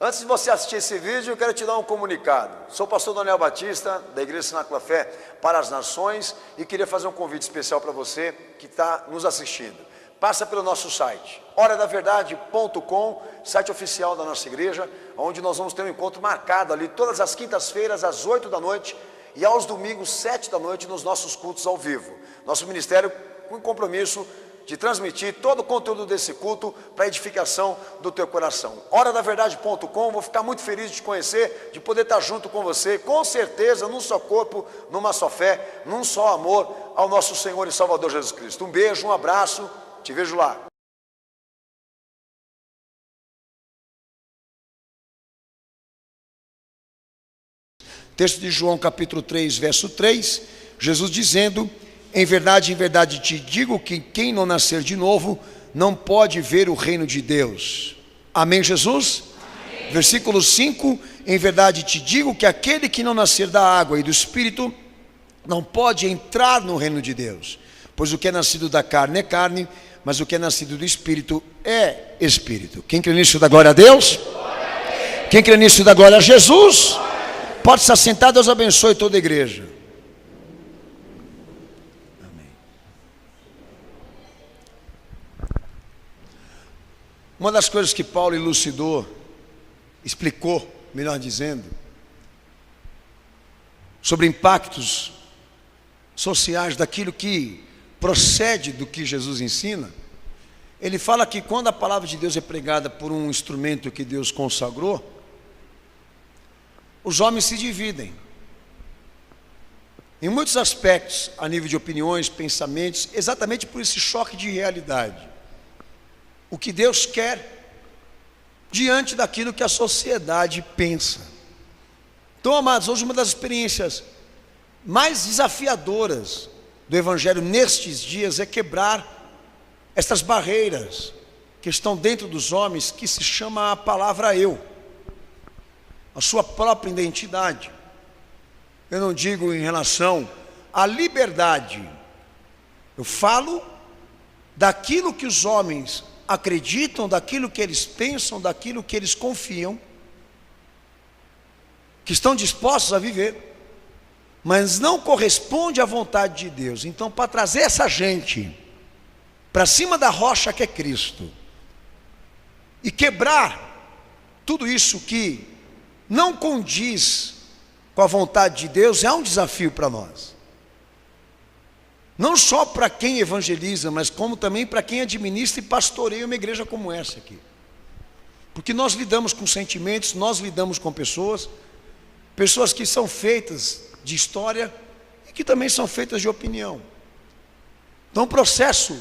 Antes de você assistir esse vídeo, eu quero te dar um comunicado. Sou o pastor Daniel Batista, da Igreja Cenáculo da Fé para as Nações, e queria fazer um convite especial para você que está nos assistindo. Passa pelo nosso site, horadaverdade.com, site oficial da nossa igreja, onde nós vamos ter um encontro marcado ali todas as quintas-feiras, às 8 da noite, e aos domingos, 7 da noite, nos nossos cultos ao vivo. Nosso ministério com compromisso de transmitir todo o conteúdo desse culto para a edificação do teu coração. Horadaverdade.com, vou ficar muito feliz de te conhecer, de poder estar junto com você, com certeza, num só corpo, numa só fé, num só amor ao nosso Senhor e Salvador Jesus Cristo. Um beijo, um abraço, te vejo lá. Texto de João capítulo 3, verso 3, Jesus dizendo: em verdade te digo que quem não nascer de novo não pode ver o reino de Deus. Amém, Jesus? Amém. Versículo 5, em verdade te digo que aquele que não nascer da água e do Espírito não pode entrar no reino de Deus. Pois o que é nascido da carne é carne, mas o que é nascido do Espírito é Espírito. Quem crê nisso dá glória a Deus? Quem crê nisso dá glória a Jesus? Pode se assentar, Deus abençoe toda a igreja. Amém. Uma das coisas que Paulo elucidou, explicou, melhor dizendo, sobre impactos sociais daquilo que procede do que Jesus ensina, ele fala que quando a palavra de Deus é pregada por um instrumento que Deus consagrou, os homens se dividem em muitos aspectos, a nível de opiniões, pensamentos, exatamente por esse choque de realidade. O que Deus quer diante daquilo que a sociedade pensa. Então, amados, hoje uma das experiências mais desafiadoras do Evangelho nestes dias é quebrar estas barreiras que estão dentro dos homens, que se chama a palavra eu, a sua própria identidade. Eu não digo em relação à liberdade, eu falo daquilo que os homens acreditam, daquilo que eles pensam, daquilo que eles confiam, que estão dispostos a viver, mas não corresponde à vontade de Deus. Então, para trazer essa gente para cima da rocha que é Cristo, e quebrar tudo isso que não condiz com a vontade de Deus, é um desafio para nós. Não só para quem evangeliza, mas como também para quem administra e pastoreia uma igreja como essa aqui. Porque nós lidamos com sentimentos, nós lidamos com pessoas que são feitas de história e que também são feitas de opinião. Então o processo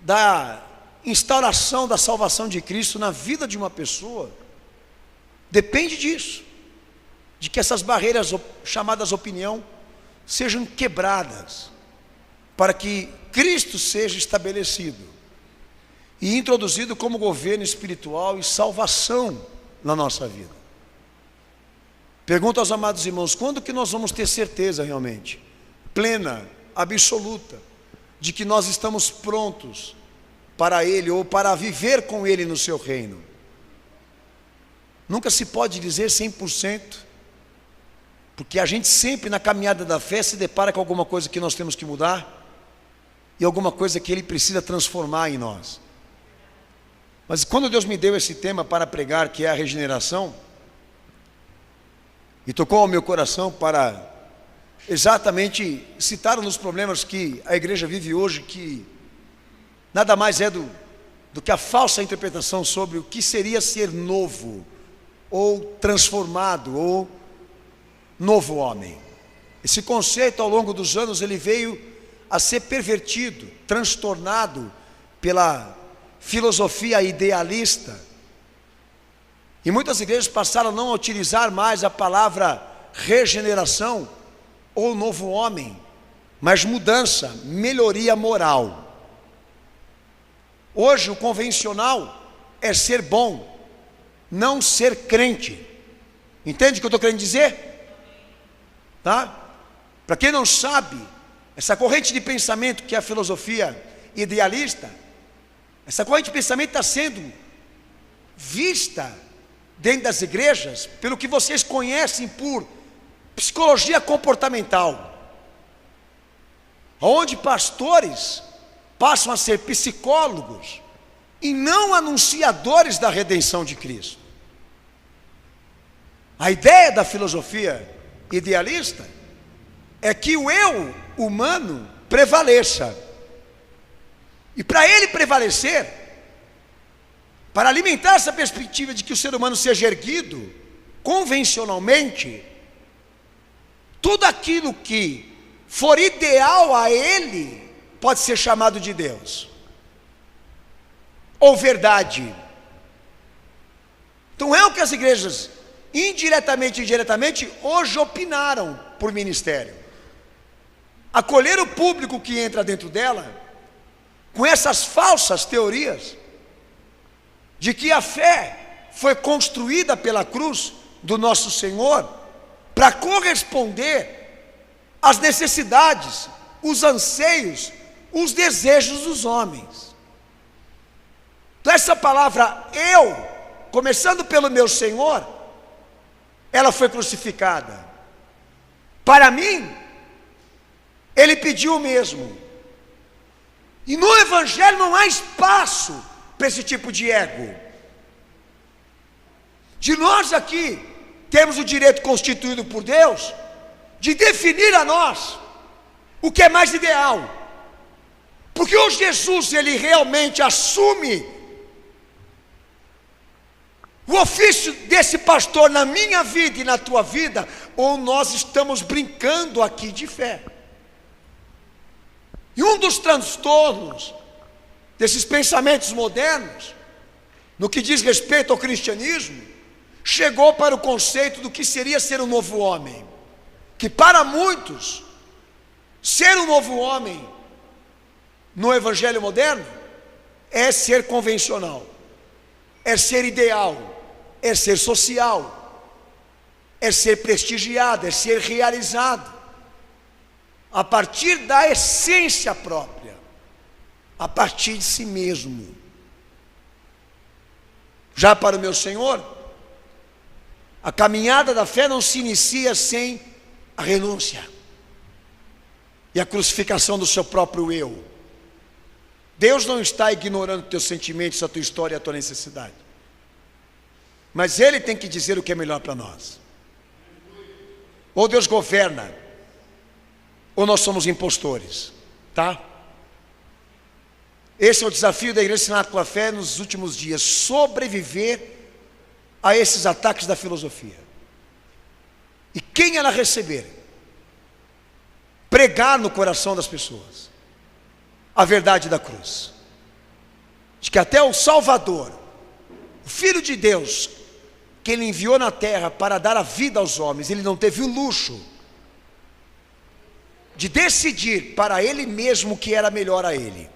da instauração da salvação de Cristo na vida de uma pessoa depende disso, de que essas barreiras chamadas opinião sejam quebradas, para que Cristo seja estabelecido e introduzido como governo espiritual e salvação na nossa vida. Pergunto aos amados irmãos, quando que nós vamos ter certeza realmente, plena, absoluta, de que nós estamos prontos para Ele, ou para viver com Ele no seu reino? Nunca se pode dizer 100%, porque a gente sempre na caminhada da fé se depara com alguma coisa que nós temos que mudar, e alguma coisa que Ele precisa transformar em nós. Mas quando Deus me deu esse tema para pregar, que é a regeneração, e tocou ao meu coração para exatamente citar um dos problemas que a igreja vive hoje, que nada mais é do que a falsa interpretação sobre o que seria ser novo, ou transformado, ou novo homem. Esse conceito ao longo dos anos ele veio a ser pervertido, transtornado pela filosofia idealista, e muitas igrejas passaram a não utilizar mais a palavra regeneração ou novo homem, mas mudança, melhoria moral. Hoje o convencional é ser bom, não ser crente. Entende o que eu estou querendo dizer? Tá? Para quem não sabe, essa corrente de pensamento que é a filosofia idealista, essa corrente de pensamento está sendo vista dentro das igrejas pelo que vocês conhecem por psicologia comportamental, onde pastores passam a ser psicólogos e não anunciadores da redenção de Cristo. A ideia da filosofia idealista é que o eu humano prevaleça. E para ele prevalecer, para alimentar essa perspectiva de que o ser humano seja erguido convencionalmente, tudo aquilo que for ideal a ele pode ser chamado de Deus ou verdade. Então é o que as igrejas indiretamente e diretamente hoje opinaram por ministério. Acolher o público que entra dentro dela com essas falsas teorias de que a fé foi construída pela cruz do nosso Senhor para corresponder às necessidades, os anseios, os desejos dos homens. Então essa palavra eu, começando pelo meu Senhor, ela foi crucificada. Para mim, ele pediu o mesmo. E no Evangelho não há espaço para esse tipo de ego. De nós aqui, temos o direito constituído por Deus de definir a nós o que é mais ideal. Porque o Jesus, ele realmente assume o ofício desse pastor na minha vida e na tua vida, ou nós estamos brincando aqui de fé. E um dos transtornos desses pensamentos modernos, no que diz respeito ao cristianismo, chegou para o conceito do que seria ser um novo homem. Que para muitos, ser um novo homem no evangelho moderno é ser convencional, é ser ideal, é ser social, é ser prestigiado, é ser realizado a partir da essência própria, a partir de si mesmo. Já para o meu Senhor, a caminhada da fé não se inicia sem a renúncia e a crucificação do seu próprio eu. Deus não está ignorando teus sentimentos, a tua história e a tua necessidade, mas Ele tem que dizer o que é melhor para nós. Ou Deus governa, ou nós somos impostores, tá? Esse é o desafio da Igreja Sinatra com a Fé nos últimos dias: sobreviver a esses ataques da filosofia. E quem ela receber, pregar no coração das pessoas a verdade da cruz, de que até o Salvador, o Filho de Deus, que Ele enviou na terra para dar a vida aos homens, Ele não teve o luxo de decidir para Ele mesmo o que era melhor a Ele.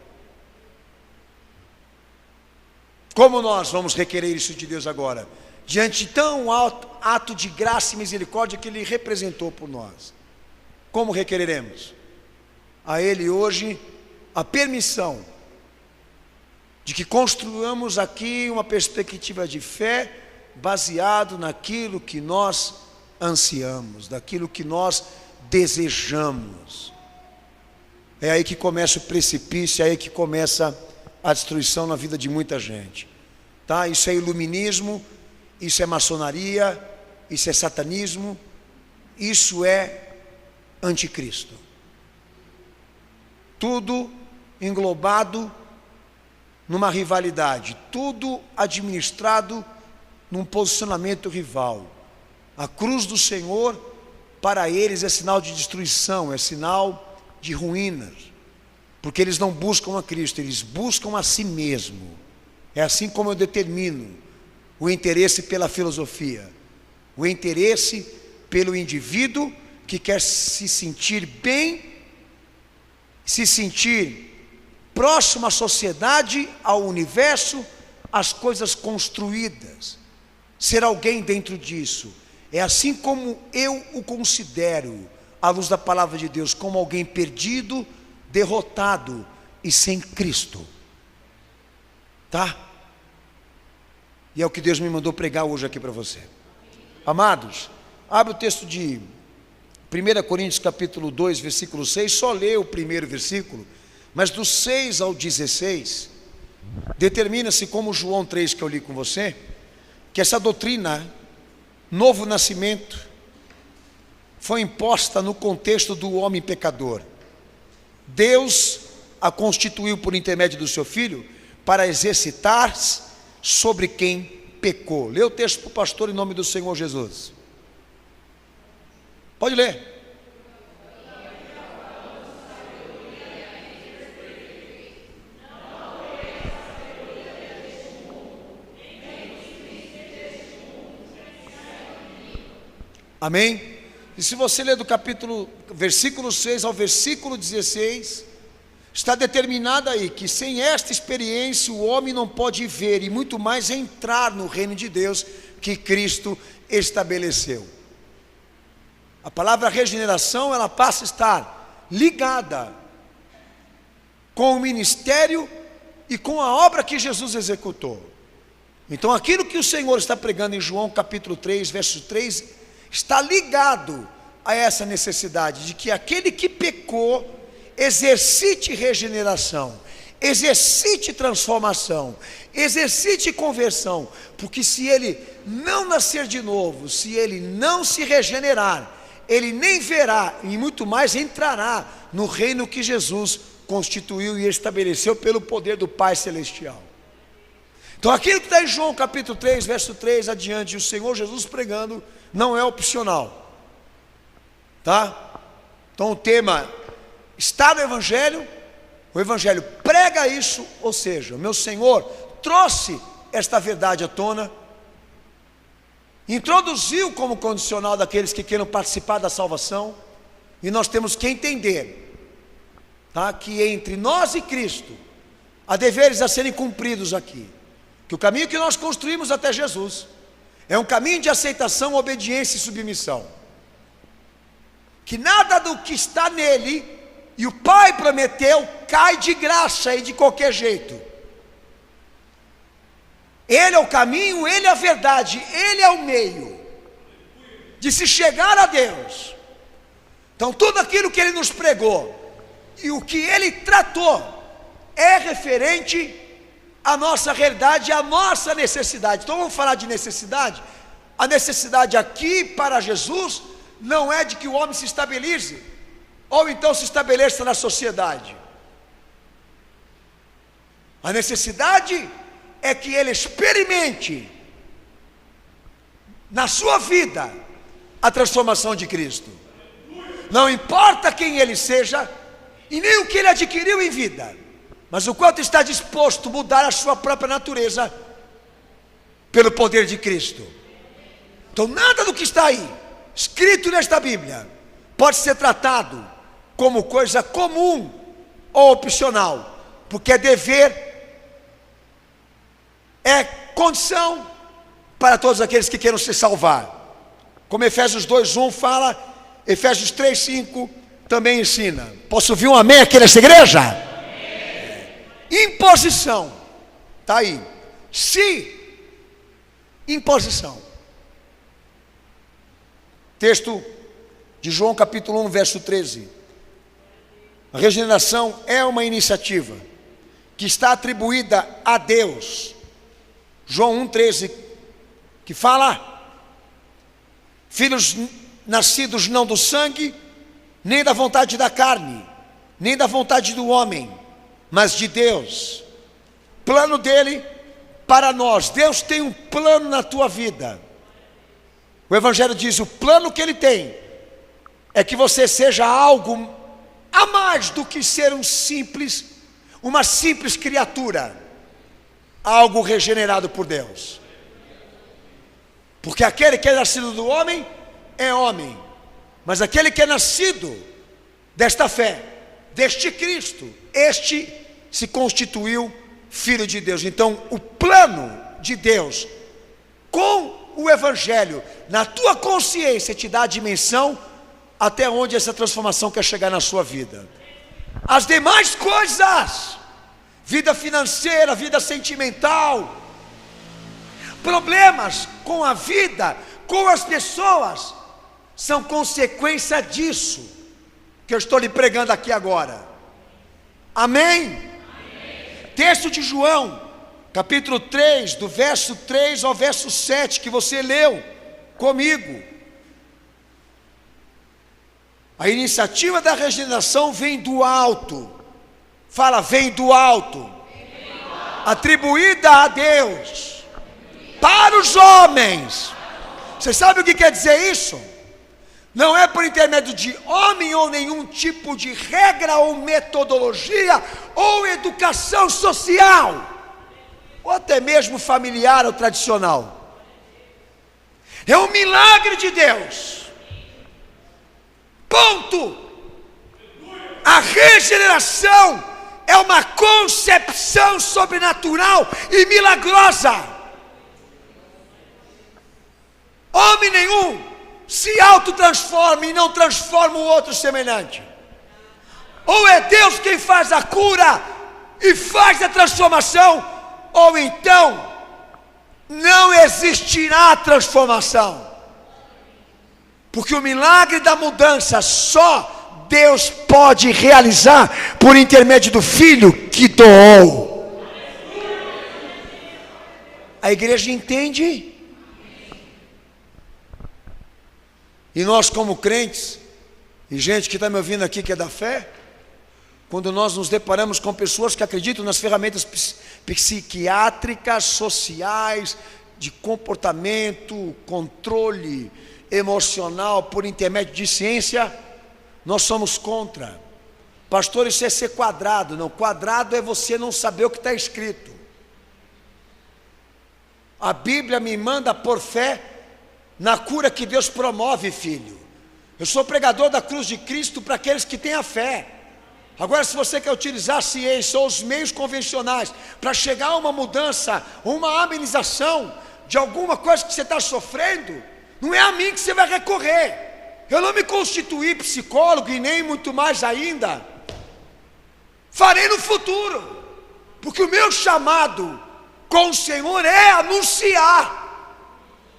Como nós vamos requerer isso de Deus agora, diante de tão alto ato de graça e misericórdia que Ele representou por nós? Como requereremos a Ele hoje a permissão de que construamos aqui uma perspectiva de fé baseado naquilo que nós ansiamos, daquilo que nós desejamos? É aí que começa o precipício, é aí que começa a destruição na vida de muita gente, tá? Isso é iluminismo, isso é maçonaria, isso é satanismo, isso é anticristo. Tudo englobado numa rivalidade, tudo administrado num posicionamento rival. A cruz do Senhor, para eles, é sinal de destruição, é sinal de ruínas, porque eles não buscam a Cristo, eles buscam a si mesmo. É assim como eu determino o interesse pela filosofia, o interesse pelo indivíduo que quer se sentir bem, se sentir próximo à sociedade, ao universo, às coisas construídas, ser alguém dentro disso. É assim como eu o considero, à luz da palavra de Deus, como alguém perdido, derrotado e sem Cristo, tá? E é o que Deus me mandou pregar hoje aqui para você. Amados, abre o texto de 1 Coríntios capítulo 2, versículo 6, só lê o primeiro versículo, mas do 6 ao 16, determina-se, como João 3 que eu li com você, que essa doutrina, novo nascimento, foi imposta no contexto do homem pecador. Deus a constituiu por intermédio do seu Filho para exercitar sobre quem pecou. Lê o texto para o pastor em nome do Senhor Jesus. Pode ler. Amém? E se você ler do versículo 6 ao versículo 16, está determinado aí que sem esta experiência o homem não pode ver e muito mais entrar no reino de Deus que Cristo estabeleceu. A palavra regeneração, ela passa a estar ligada com o ministério e com a obra que Jesus executou. Então aquilo que o Senhor está pregando em João capítulo 3, verso 3, está ligado a essa necessidade de que aquele que pecou exercite regeneração, exercite transformação, exercite conversão, porque se ele não nascer de novo, se ele não se regenerar, ele nem verá e muito mais entrará no reino que Jesus constituiu e estabeleceu pelo poder do Pai Celestial. Então aquilo que está em João capítulo 3, verso 3 adiante, o Senhor Jesus pregando, não é opcional, tá? Então o tema está no Evangelho, o Evangelho prega isso, ou seja, o meu Senhor trouxe esta verdade à tona, introduziu como condicional daqueles que queiram participar da salvação, e nós temos que entender, tá, que entre nós e Cristo há deveres a serem cumpridos aqui, que o caminho que nós construímos até Jesus é um caminho de aceitação, obediência e submissão, que nada do que está nele e o Pai prometeu cai de graça e de qualquer jeito. Ele é o caminho, Ele é a verdade, Ele é o meio de se chegar a Deus. Então tudo aquilo que Ele nos pregou e o que Ele tratou é referente à nossa realidade, à nossa necessidade. Então vamos falar de necessidade. A necessidade aqui para Jesus não é de que o homem se estabilize, ou então se estabeleça na sociedade. A necessidade é que ele experimente na sua vida a transformação de Cristo. Não importa quem ele seja e nem o que ele adquiriu em vida, mas o quanto está disposto a mudar a sua própria natureza pelo poder de Cristo. Então nada do que está aí escrito nesta Bíblia pode ser tratado como coisa comum ou opcional, porque é dever, é condição para todos aqueles que queiram se salvar. Como Efésios 2:1 fala, Efésios 3:5 também ensina. Posso ouvir um amém aqui nessa igreja? Imposição, está aí. Se imposição. Texto de João capítulo 1, verso 13. A regeneração é uma iniciativa que está atribuída a Deus. João 1,13, que fala: filhos nascidos não do sangue, nem da vontade da carne, nem da vontade do homem, mas de Deus. Plano dele para nós. Deus tem um plano na tua vida. O Evangelho diz: o plano que ele tem é que você seja algo a mais do que ser uma simples criatura, algo regenerado por Deus. Porque aquele que é nascido do homem é homem, mas aquele que é nascido desta fé, deste Cristo, este se constituiu filho de Deus. Então o plano de Deus com o Evangelho na tua consciência te dá a dimensão até onde essa transformação quer chegar na sua vida. As demais coisas, vida financeira, vida sentimental, Problemas com a vida, com as pessoas, são consequência disso que eu estou lhe pregando aqui agora. Amém? Texto de João, capítulo 3, do verso 3 ao verso 7, que você leu comigo. A iniciativa da regeneração vem do alto. Fala, vem do alto. Atribuída a Deus para os homens. Você sabe o que quer dizer isso? Não é por intermédio de homem ou nenhum tipo de regra ou metodologia ou educação social, ou até mesmo familiar ou tradicional. É um milagre de Deus. Ponto. A regeneração é uma concepção sobrenatural e milagrosa. Homem nenhum se autotransforma e não transforma o outro semelhante. Ou é Deus quem faz a cura e faz a transformação, ou então não existirá transformação. Porque o milagre da mudança só Deus pode realizar por intermédio do Filho que doou. A igreja entende? E nós, como crentes, e gente que está me ouvindo aqui que é da fé, quando nós nos deparamos com pessoas que acreditam nas ferramentas psiquiátricas, sociais, de comportamento, controle emocional por intermédio de ciência, nós somos contra. Pastor, isso é ser quadrado. Não, quadrado é você não saber o que está escrito. A Bíblia me manda por fé na cura que Deus promove, filho. Eu sou pregador da cruz de Cristo para aqueles que têm a fé. Agora, se você quer utilizar a ciência ou os meios convencionais para chegar a uma mudança, uma amenização de alguma coisa que você está sofrendo, não é a mim que você vai recorrer. Eu não me constituí psicólogo e nem muito mais ainda. Farei no futuro, porque o meu chamado com o Senhor é anunciar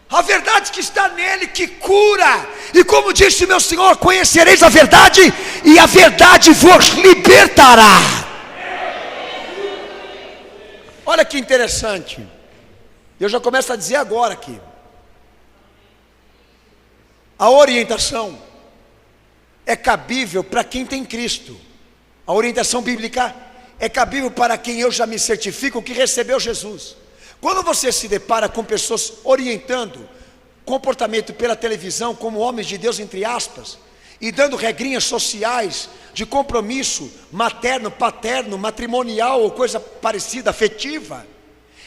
a verdade que está nele, que cura. E como disse meu Senhor, conhecereis a verdade e a verdade vos libertará. Olha que interessante. Eu já começo a dizer agora aqui. A orientação é cabível para quem tem Cristo. A orientação bíblica é cabível para quem eu já me certifico que recebeu Jesus. Quando você se depara com pessoas orientando comportamento pela televisão, como homens de Deus, entre aspas, e dando regrinhas sociais de compromisso materno, paterno, matrimonial ou coisa parecida, afetiva,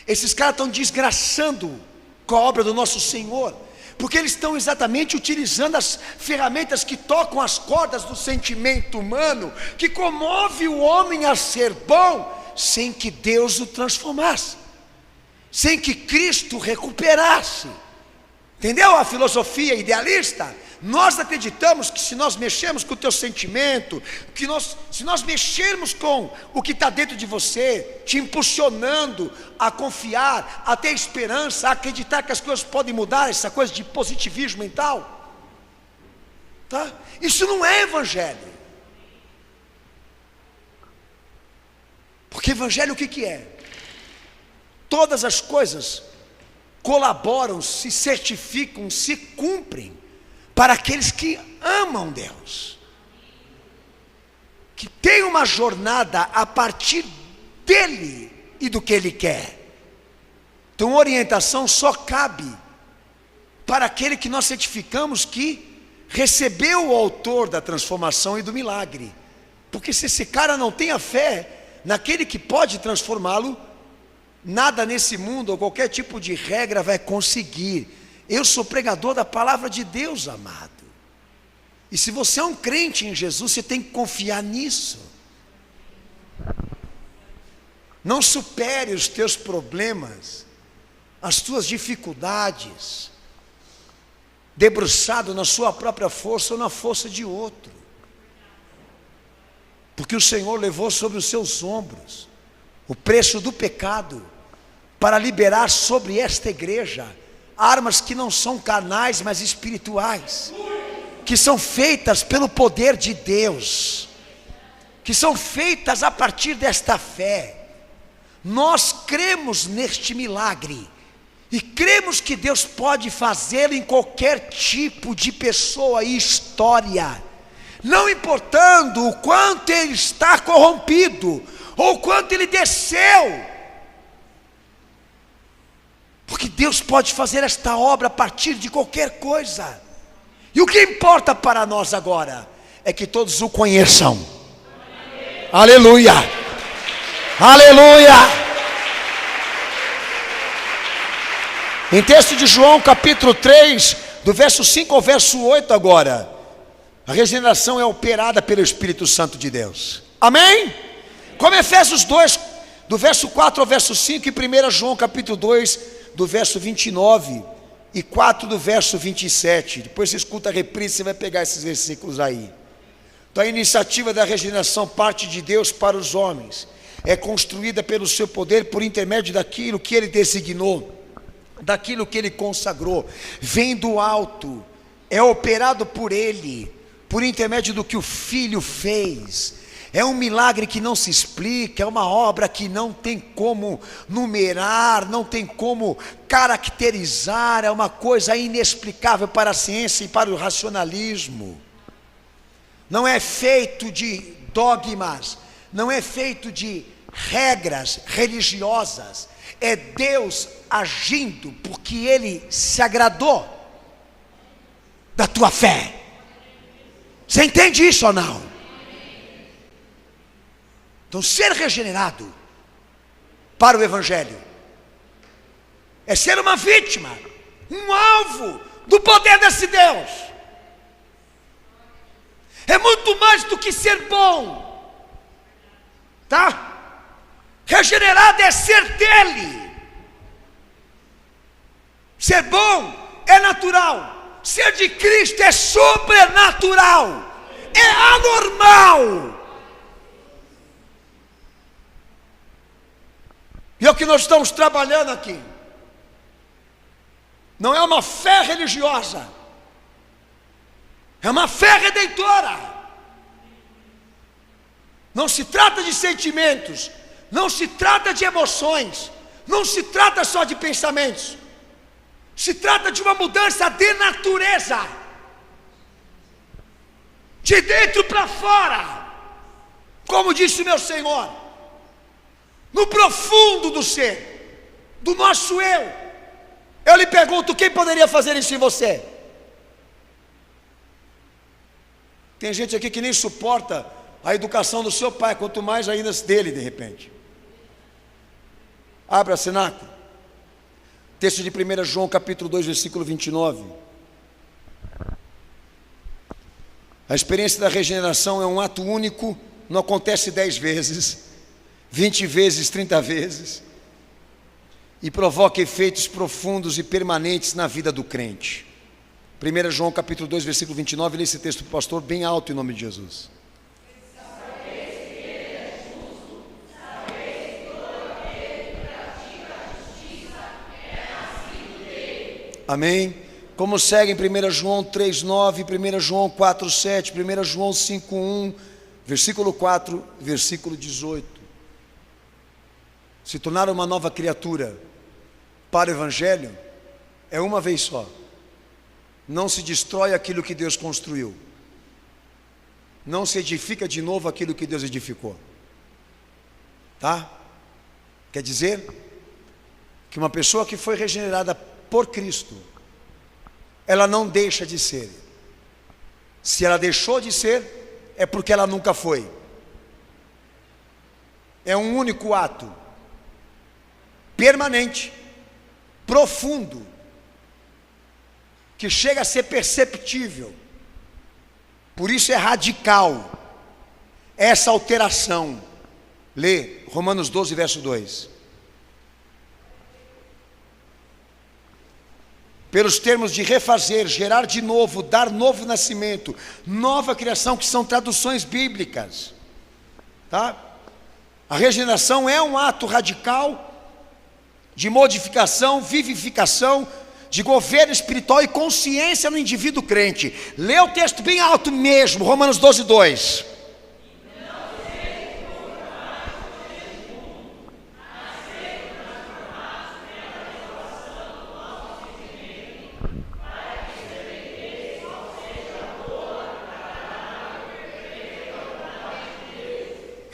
esses caras estão desgraçando com a obra do nosso Senhor, porque eles estão exatamente utilizando as ferramentas que tocam as cordas do sentimento humano, que comove o homem a ser bom, sem que Deus o transformasse, sem que Cristo recuperasse. Entendeu a filosofia idealista? Nós acreditamos que se nós mexermos com o teu sentimento, se nós mexermos com o que está dentro de você, te impulsionando a confiar, a ter esperança, a acreditar que as coisas podem mudar, essa coisa de positivismo mental, tá? Isso não é evangelho. Porque evangelho o que é? Todas as coisas colaboram, se certificam, se cumprem para aqueles que amam Deus, que tem uma jornada a partir dele e do que ele quer. Então orientação só cabe para aquele que nós certificamos que recebeu o autor da transformação e do milagre. Porque se esse cara não tem a fé naquele que pode transformá-lo, nada nesse mundo ou qualquer tipo de regra vai conseguir. Eu sou pregador da palavra de Deus, amado. E se você é um crente em Jesus, você tem que confiar nisso. Não supere os teus problemas, as tuas dificuldades, debruçado na sua própria força ou na força de outro. Porque o Senhor levou sobre os seus ombros o preço do pecado, para liberar sobre esta igreja armas que não são carnais, mas espirituais, que são feitas pelo poder de Deus, que são feitas a partir desta fé. Nós cremos neste milagre e cremos que Deus pode fazê-lo em qualquer tipo de pessoa e história, não importando o quanto ele está corrompido ou o quanto ele desceu, porque Deus pode fazer esta obra a partir de qualquer coisa. E o que importa para nós agora é que todos o conheçam. Aleluia, aleluia. Em texto de João capítulo 3, do verso 5 ao verso 8 agora, a regeneração é operada pelo Espírito Santo de Deus. Amém? Como Efésios 2, do verso 4 ao verso 5, e 1 João capítulo 2, do verso 29 e 4 do verso 27. Depois você escuta a reprise, você vai pegar esses versículos aí. Então a iniciativa da regeneração parte de Deus para os homens, é construída pelo seu poder por intermédio daquilo que Ele designou, daquilo que Ele consagrou, vem do alto, é operado por Ele, por intermédio do que o Filho fez. É um milagre que não se explica, é uma obra que não tem como numerar, não tem como caracterizar, é uma coisa inexplicável para a ciência e para o racionalismo. Não é feito de dogmas, não é feito de regras religiosas, é Deus agindo porque Ele se agradou da tua fé. Você entende isso ou não? Então, ser regenerado para o Evangelho é ser uma vítima, um alvo do poder desse Deus. É muito mais do que ser bom, tá? Regenerado é ser dele. Ser bom é natural, ser de Cristo é sobrenatural, é anormal. E é o que nós estamos trabalhando aqui. Não é uma fé religiosa, é uma fé redentora. Não se trata de sentimentos, não se trata de emoções, não se trata só de pensamentos, se trata de uma mudança de natureza, de dentro para fora, como disse meu Senhor. No profundo do ser, do nosso eu lhe pergunto, quem poderia fazer isso em você? Tem gente aqui que nem suporta a educação do seu pai, quanto mais ainda dele de repente. Abra, cenáculo, texto de 1 João capítulo 2, versículo 29. A experiência da regeneração é um ato único, não acontece 10 vezes, 20 vezes, 30 vezes, e provoca efeitos profundos e permanentes na vida do crente. 1 João capítulo 2, versículo 29, lê esse texto para o pastor bem alto em nome de Jesus. Amém? Como segue em 1 João 3, 9, 1 João 4, 7, 1 João 5, 1, versículo 4, versículo 18. Se tornar uma nova criatura para o Evangelho é uma vez só. Não se destrói aquilo que Deus construiu, não se edifica de novo aquilo que Deus edificou, tá? Quer dizer que uma pessoa que foi regenerada por Cristo, ela não deixa de ser. Se ela deixou de ser, é porque ela nunca foi. É um único ato, permanente, profundo, que chega a ser perceptível. Por isso é radical essa alteração. Lê Romanos 12, verso 2. Pelos termos de refazer, gerar de novo, dar novo nascimento, nova criação, que são traduções bíblicas, tá? A regeneração é um ato radical de modificação, vivificação, de governo espiritual e consciência no indivíduo crente. Lê o texto bem alto mesmo, Romanos 12, 2.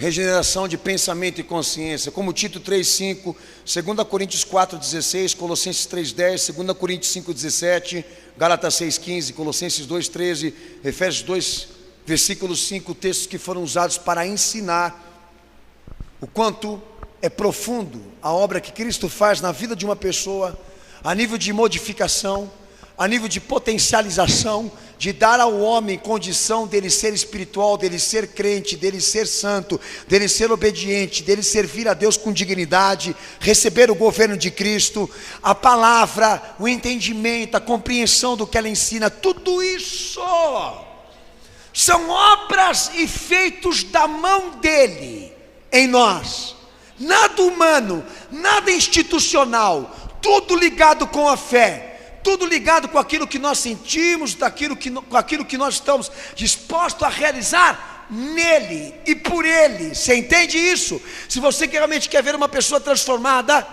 Regeneração de pensamento e consciência, como Tito 3,5, 2 Coríntios 4,16, Colossenses 3,10, 2 Coríntios 5,17, Gálatas 6,15, Colossenses 2,13, Efésios 2, versículo 5, textos que foram usados para ensinar o quanto é profundo a obra que Cristo faz na vida de uma pessoa, a nível de modificação, a nível de potencialização, de dar ao homem condição dele ser espiritual, dele ser crente, dele ser santo, dele ser obediente, dele servir a Deus com dignidade, receber o governo de Cristo, a palavra, o entendimento, a compreensão do que ela ensina, tudo isso são obras e feitos da mão dele em nós. Nada humano, nada institucional, tudo ligado com a fé. Tudo ligado com aquilo que nós sentimos, com aquilo que nós estamos dispostos a realizar nele e por ele. Você entende isso? Se você realmente quer ver uma pessoa transformada,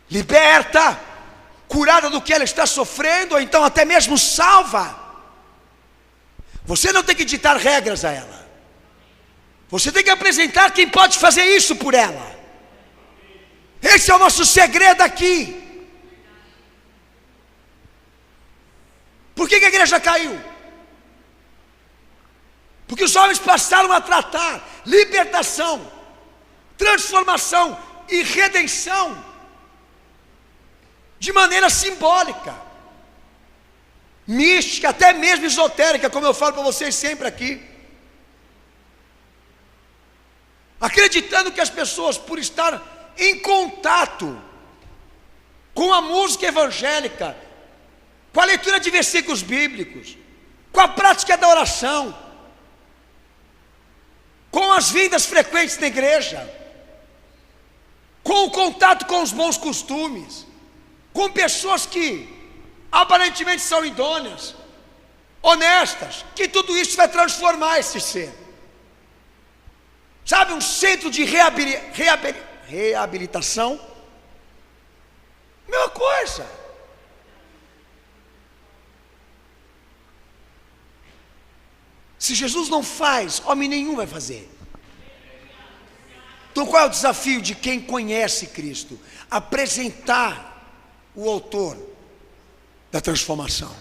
liberta, curada do que ela está sofrendo, ou então até mesmo salva, você não tem que ditar regras a ela. Você tem que apresentar quem pode fazer isso por ela. Esse é o nosso segredo aqui. Por que a igreja caiu? Porque os homens passaram a tratar libertação, transformação e redenção de maneira simbólica, mística, até mesmo esotérica, como eu falo para vocês sempre aqui, acreditando que as pessoas, por estar em contato com a música evangélica, com a leitura de versículos bíblicos, com a prática da oração, com as vindas frequentes na igreja, com o contato com os bons costumes, com pessoas que aparentemente são idôneas, honestas, que tudo isso vai transformar esse ser. Sabe, um centro de reabilitação, mesma coisa. Se Jesus não faz, homem nenhum vai fazer. Então qual é o desafio de quem conhece Cristo? Apresentar o autor da transformação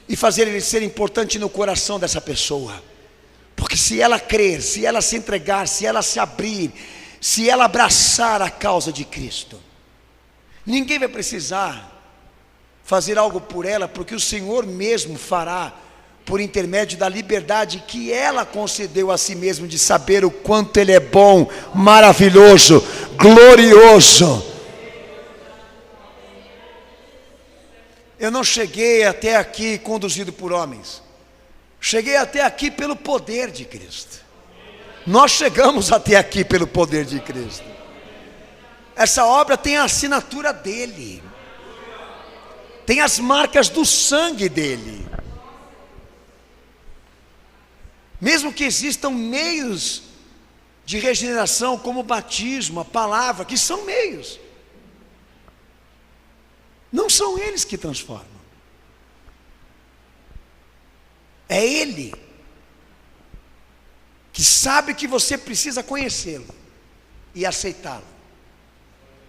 e fazer ele ser importante no coração dessa pessoa. Porque se ela crer, se ela se entregar, se ela se abrir, se ela abraçar a causa de Cristo, ninguém vai precisar fazer algo por ela, porque o Senhor mesmo fará, por intermédio da liberdade que ela concedeu a si mesmo, de saber o quanto Ele é bom, maravilhoso, glorioso. Eu não cheguei até aqui conduzido por homens, cheguei até aqui pelo poder de Cristo. Nós chegamos até aqui pelo poder de Cristo. Essa obra tem a assinatura dele, tem as marcas do sangue dele. Mesmo que existam meios de regeneração, como o batismo, a palavra, que são meios, não são eles que transformam. É Ele que sabe que você precisa conhecê-lo e aceitá-lo,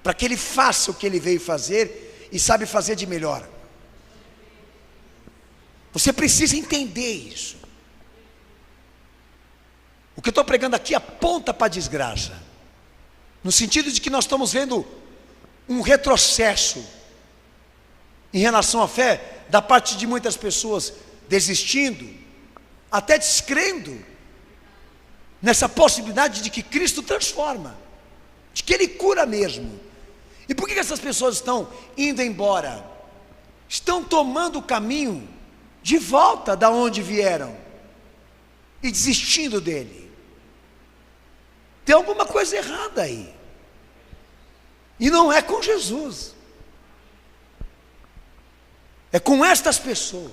para que Ele faça o que Ele veio fazer e sabe fazer de melhor. Você precisa entender isso. O que eu estou pregando aqui aponta para a desgraça, no sentido de que nós estamos vendo um retrocesso em relação à fé, da parte de muitas pessoas desistindo, até descrendo nessa possibilidade de que Cristo transforma, de que Ele cura mesmo. E por que essas pessoas estão indo embora? Estão tomando o caminho de volta da onde vieram e desistindo dele. Tem alguma coisa errada aí. E não é com Jesus. É com estas pessoas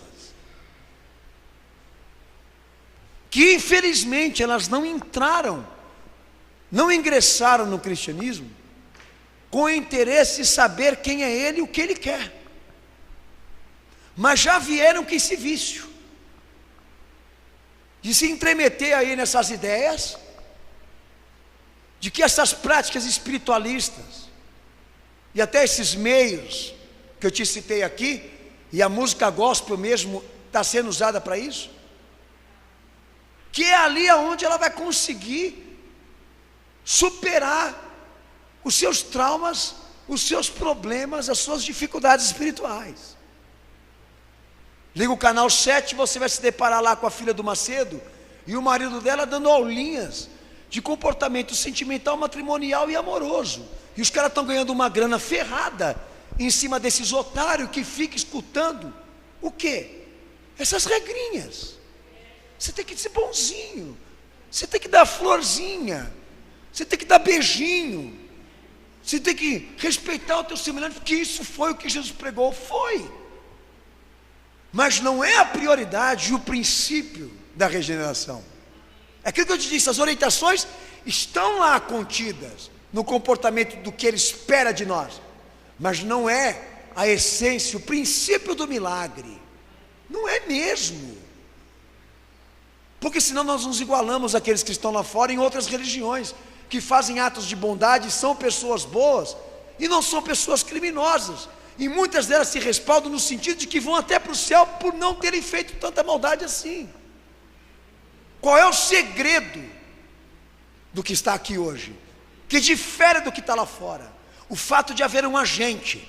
que infelizmente elas não entraram, não ingressaram no cristianismo com o interesse de saber quem é Ele e o que Ele quer, mas já vieram com esse vício de se entremeter aí nessas ideias de que essas práticas espiritualistas e até esses meios que eu te citei aqui, e a música gospel mesmo está sendo usada para isso, que é ali aonde ela vai conseguir superar os seus traumas, os seus problemas, as suas dificuldades espirituais. Liga o canal 7, você vai se deparar lá com a filha do Macedo e o marido dela dando aulinhas de comportamento sentimental, matrimonial e amoroso. E os caras estão ganhando uma grana ferrada em cima desses otários que ficam escutando o quê? Essas regrinhas. Você tem que ser bonzinho, você tem que dar florzinha, você tem que dar beijinho, você tem que respeitar o teu semelhante, porque isso foi o que Jesus pregou, foi. Mas não é a prioridade e o princípio da regeneração. É aquilo que eu te disse, as orientações estão lá contidas no comportamento do que Ele espera de nós, mas não é a essência, o princípio do milagre. Não é mesmo. Porque senão nós nos igualamos àqueles que estão lá fora em outras religiões, que fazem atos de bondade, são pessoas boas e não são pessoas criminosas. E muitas delas se respaldam no sentido de que vão até para o céu por não terem feito tanta maldade assim. Qual é o segredo do que está aqui hoje? Que difere do que está lá fora? O fato de haver um agente,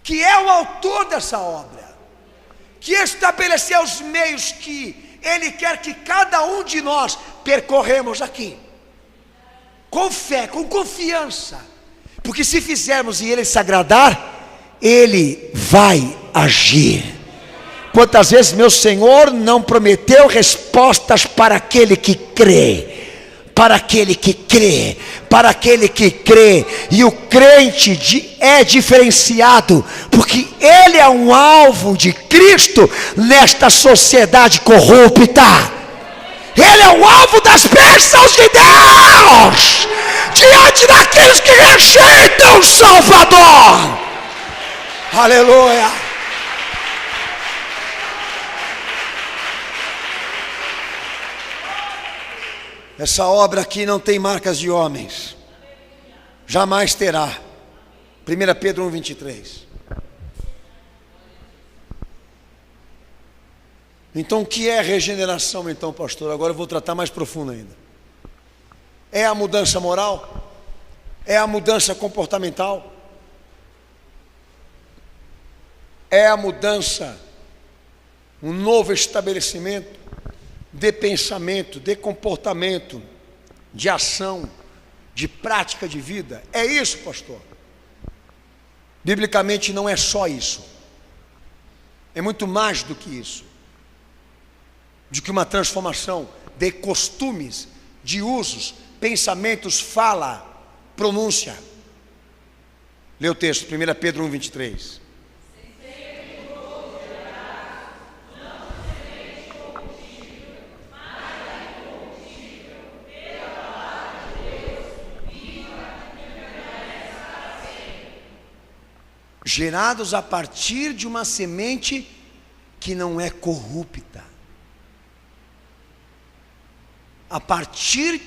que é o autor dessa obra, que estabeleceu os meios que Ele quer que cada um de nós percorremos aqui, com fé, com confiança, porque se fizermos e Ele se agradar, Ele vai agir. Quantas vezes meu Senhor não prometeu respostas para aquele que crê, para aquele que crê, para aquele que crê. E o crente é diferenciado, porque ele é um alvo de Cristo nesta sociedade corrupta. Ele é o alvo das bênçãos de Deus diante daqueles que rejeitam o Salvador. Aleluia. Essa obra aqui não tem marcas de homens, jamais terá. 1 Pedro 1,23. Então o que é regeneração então, pastor? Agora eu vou tratar mais profundo ainda. É a mudança moral? É a mudança comportamental? É a mudança, um novo estabelecimento de pensamento, de comportamento, de ação, de prática de vida? É isso, pastor? Biblicamente não é só isso, é muito mais do que isso, de que uma transformação de costumes, de usos, pensamentos, fala, pronúncia. Lê o texto, 1 Pedro 1,23. Gerados a partir de uma semente que não é corrupta, a partir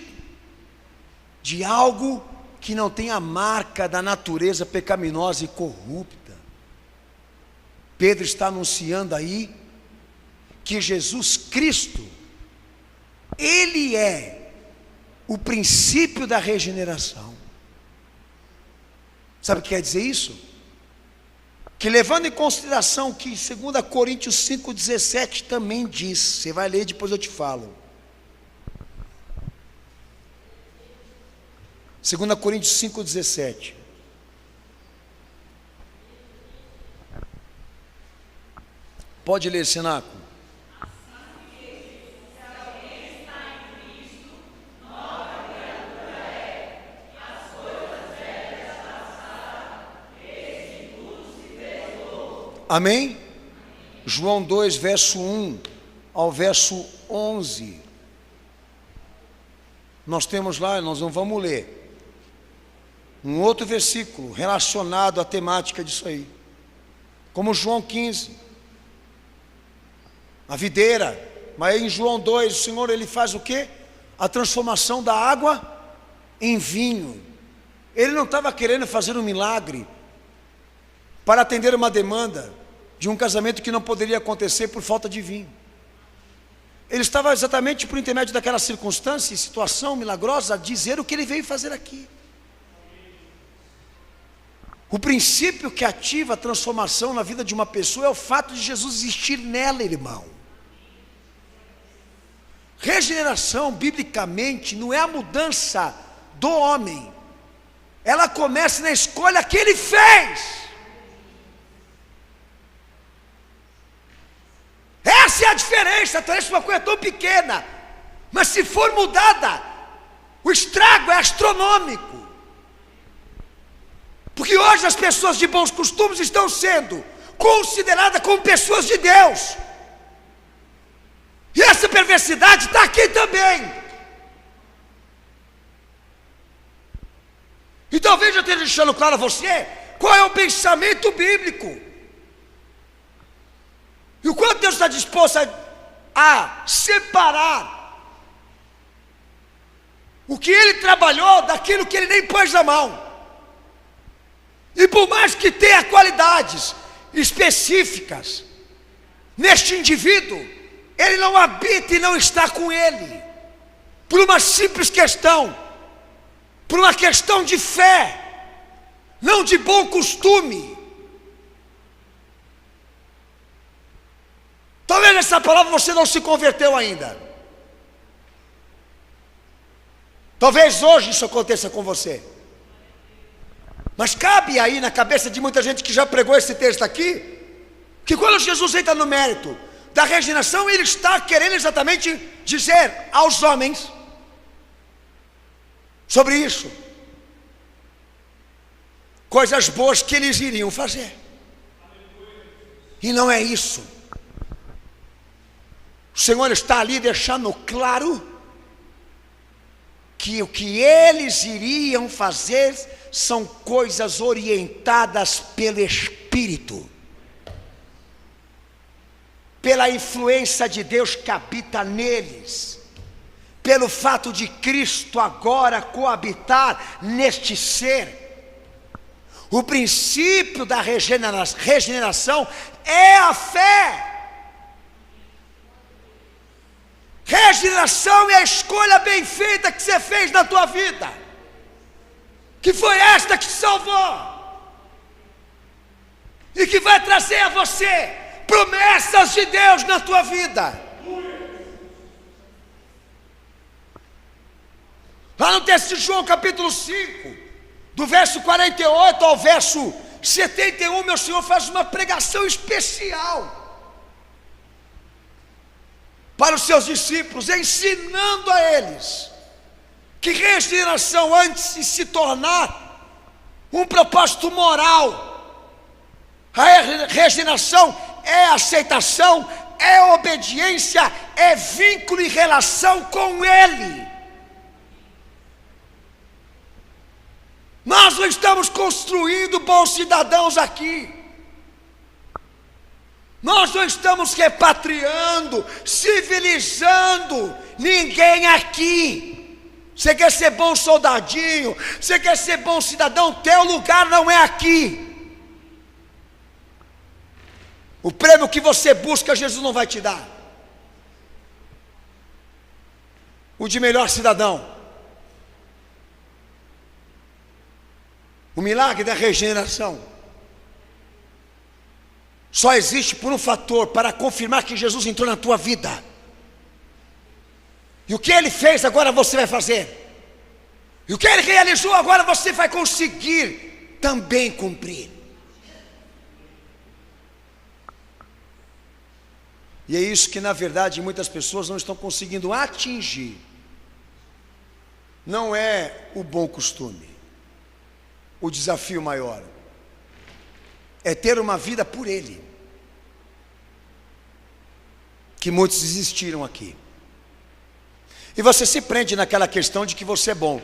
de algo que não tem a marca da natureza pecaminosa e corrupta. Pedro está anunciando aí que Jesus Cristo, Ele é o princípio da regeneração. Sabe o que quer dizer isso? Que levando em consideração que 2 Coríntios 5,17 também diz, você vai ler depois eu te falo. 2 Coríntios 5,17. Pode ler, Senaco. Amém? João 2, verso 1 ao verso 11. Nós temos lá, nós não vamos ler, um outro versículo relacionado à temática disso aí. Como João 15, a videira. Mas aí em João 2, o Senhor, Ele faz o quê? A transformação da água em vinho. Ele não estava querendo fazer um milagre para atender uma demanda de um casamento que não poderia acontecer por falta de vinho. Ele estava exatamente por intermédio daquela circunstância e situação milagrosa a dizer o que Ele veio fazer aqui. O princípio que ativa a transformação na vida de uma pessoa é o fato de Jesus existir nela, irmão. Regeneração, biblicamente, não é a mudança do homem. Ela começa na escolha que ele fez. Essa é a diferença. Parece uma coisa tão pequena, mas se for mudada, o estrago é astronômico. Porque hoje as pessoas de bons costumes estão sendo consideradas como pessoas de Deus. E essa perversidade está aqui também. E talvez eu esteja deixando claro a você qual é o pensamento bíblico. E o quanto Deus está disposto a separar o que Ele trabalhou daquilo que Ele nem pôs na mão. E por mais que tenha qualidades específicas neste indivíduo, ele não habita e não está com ele, por uma simples questão, por uma questão de fé, não de bom costume. Talvez nessa palavra você não se converteu ainda. Talvez hoje isso aconteça com você. Mas cabe aí na cabeça de muita gente que já pregou esse texto aqui, que quando Jesus entra no mérito da regeneração, Ele está querendo exatamente dizer aos homens sobre isso, coisas boas que eles iriam fazer. E não é isso. O Senhor está ali deixando claro que o que eles iriam fazer são coisas orientadas pelo Espírito, pela influência de Deus que habita neles, pelo fato de Cristo agora coabitar neste ser. O princípio da regeneração é a fé. Regeneração é a escolha bem feita que você fez na tua vida, que foi esta que te salvou, e que vai trazer a você promessas de Deus na tua vida. Lá no texto de João capítulo 5, do verso 48 ao verso 71, meu Senhor faz uma pregação especial para os seus discípulos, ensinando a eles que regeneração, antes de se tornar um propósito moral, a regeneração é aceitação, é obediência, é vínculo e relação com Ele. Nós não estamos construindo bons cidadãos aqui. Nós não estamos repatriando, civilizando ninguém aqui. Você quer ser bom soldadinho, você quer ser bom cidadão, teu lugar não é aqui. O prêmio que você busca, Jesus não vai te dar. O de melhor cidadão. O milagre da regeneração só existe por um fator, para confirmar que Jesus entrou na tua vida. E o que Ele fez, agora você vai fazer. E o que Ele realizou, agora você vai conseguir também cumprir. E é isso que na verdade muitas pessoas não estão conseguindo atingir. Não é o bom costume. O desafio maior é ter uma vida por Ele. que muitos desistiram aqui. E você se prende naquela questão de que você é bom.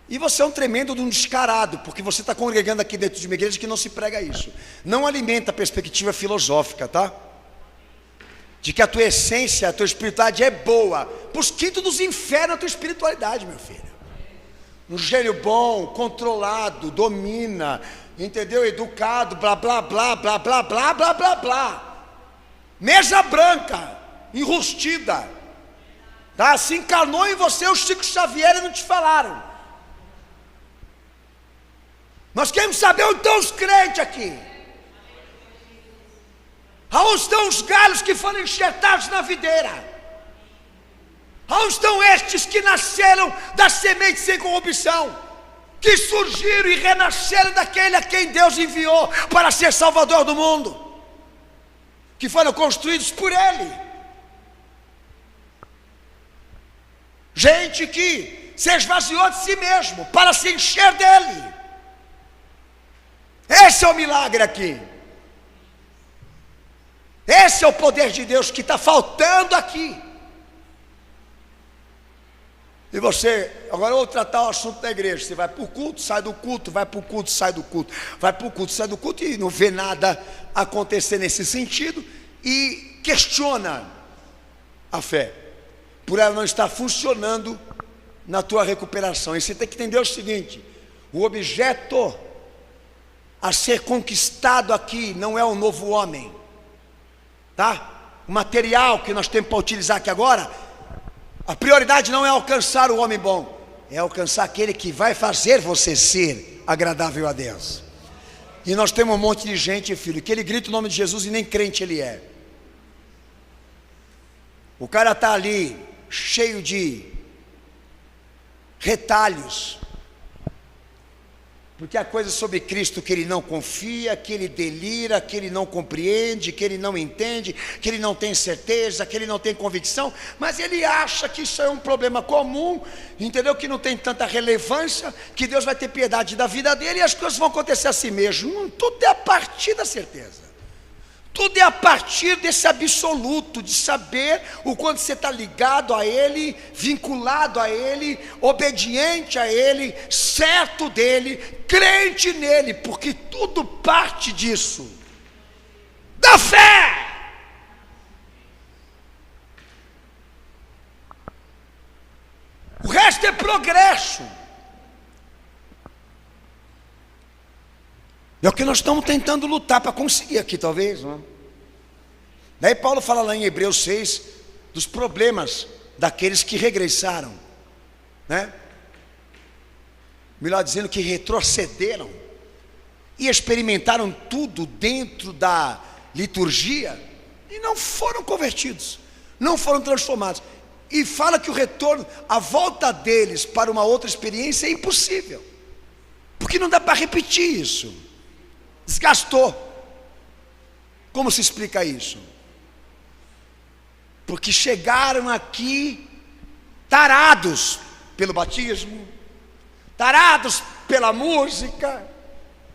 E você é um tremendo de um descarado, porque você está congregando aqui dentro de uma igreja que não se prega isso. Não alimenta a perspectiva filosófica, tá? De que a tua essência, a tua espiritualidade é boa. Para os quintos dos infernos a tua espiritualidade, meu filho. Um gênio bom, controlado, domina, entendeu? Educado, blá, blá, blá, blá, blá, blá, blá, blá, blá. Mesa branca, enrustida. Tá? Se encarnou em você o Chico Xavier e não te falaram. Nós queremos saber onde estão os crentes aqui. Aonde estão os galhos que foram enxertados na videira? Aonde estão estes que nasceram da semente sem corrupção? Que surgiram e renasceram daquele a quem Deus enviou para ser Salvador do mundo? Que foram construídos por Ele. Gente que se esvaziou de si mesmo para se encher dEle. Esse é o milagre aqui. Esse é o poder de Deus que está faltando aqui. E você, agora eu vou tratar o assunto da igreja. Você vai para o culto, sai do culto, vai para o culto, sai do culto. Vai para o culto, sai do culto e não vê nada acontecer nesse sentido. E questiona a fé, por ela não estar funcionando na tua recuperação. E você tem que entender o seguinte: o objeto a ser conquistado aqui não é o novo homem, tá? O material que nós temos para utilizar aqui agora, a prioridade não é alcançar o homem bom, é alcançar aquele que vai fazer você ser agradável a Deus. E nós temos um monte de gente, filho, que ele grita o nome de Jesus e nem crente ele é. O cara está ali cheio de retalhos, porque há coisas sobre Cristo que ele não confia, que ele delira, que ele não compreende, que ele não entende, que ele não tem certeza, que ele não tem convicção, mas ele acha que isso é um problema comum, entendeu? Que não tem tanta relevância, que Deus vai ter piedade da vida dele e as coisas vão acontecer assim mesmo. Tudo é a partir da certeza. Tudo é a partir desse absoluto, de saber o quanto você está ligado a Ele, vinculado a Ele, obediente a Ele, certo dEle, crente nele, porque tudo parte disso, da fé. O resto é progresso. É o que nós estamos tentando lutar para conseguir aqui, talvez, não é? Daí Paulo fala lá em Hebreus 6 dos problemas daqueles que regressaram, né? Melhor dizendo, que retrocederam e experimentaram tudo dentro da liturgia e não foram convertidos, não foram transformados. E fala que o retorno, a volta deles para uma outra experiência é impossível, porque não dá para repetir isso. Desgastou. Como se explica isso? Porque chegaram aqui tarados pelo batismo, tarados pela música,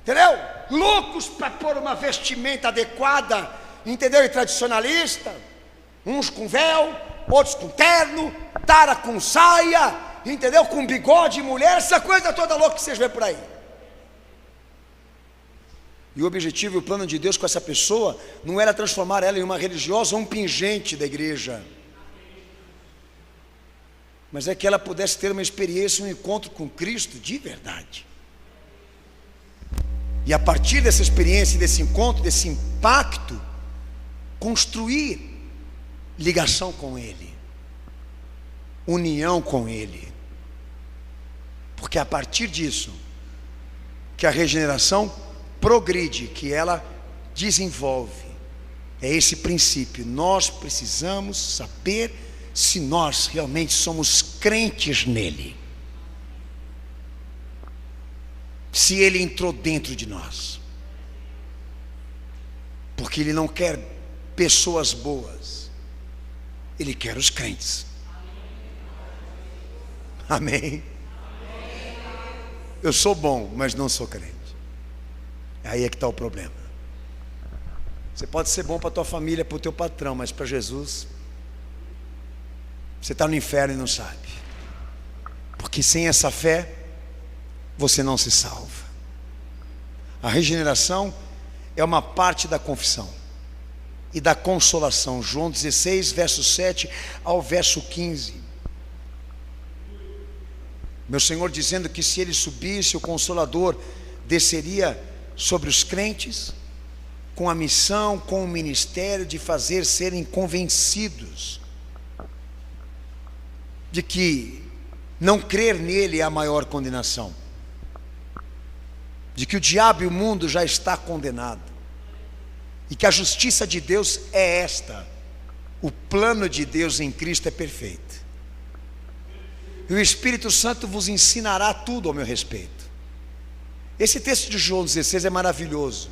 entendeu? Loucos para pôr uma vestimenta adequada, entendeu? E tradicionalista, uns com véu, outros com terno, tara com saia, entendeu? Com bigode, mulher, essa coisa toda louca que vocês vêem por aí. E o objetivo e o plano de Deus com essa pessoa não era transformar ela em uma religiosa ou um pingente da igreja, mas é que ela pudesse ter uma experiência, um encontro com Cristo de verdade. E a partir dessa experiência, desse encontro, desse impacto, construir ligação com Ele, união com Ele, porque é a partir disso que a regeneração progride, que ela desenvolve. É esse princípio. Nós precisamos saber se nós realmente somos crentes nele, se ele entrou dentro de nós, porque ele não quer pessoas boas, ele quer os crentes. Amém? Eu sou bom, mas não sou crente. Aí é que está o problema. Você pode ser bom para a tua família, para o teu patrão, mas para Jesus Você está no inferno e não sabe. Porque sem essa fé, você não se salva. A regeneração é uma parte da confissão e da consolação. João 16, verso 7 ao verso 15. Meu Senhor dizendo que se Ele subisse, o Consolador desceria sobre os crentes, com a missão, com o ministério de fazer serem convencidos de que não crer nele é a maior condenação, de que o diabo e o mundo já está condenado, e que a justiça de Deus é esta: o plano de Deus em Cristo é perfeito, e o Espírito Santo vos ensinará tudo ao meu respeito. Esse texto de João 16 é maravilhoso,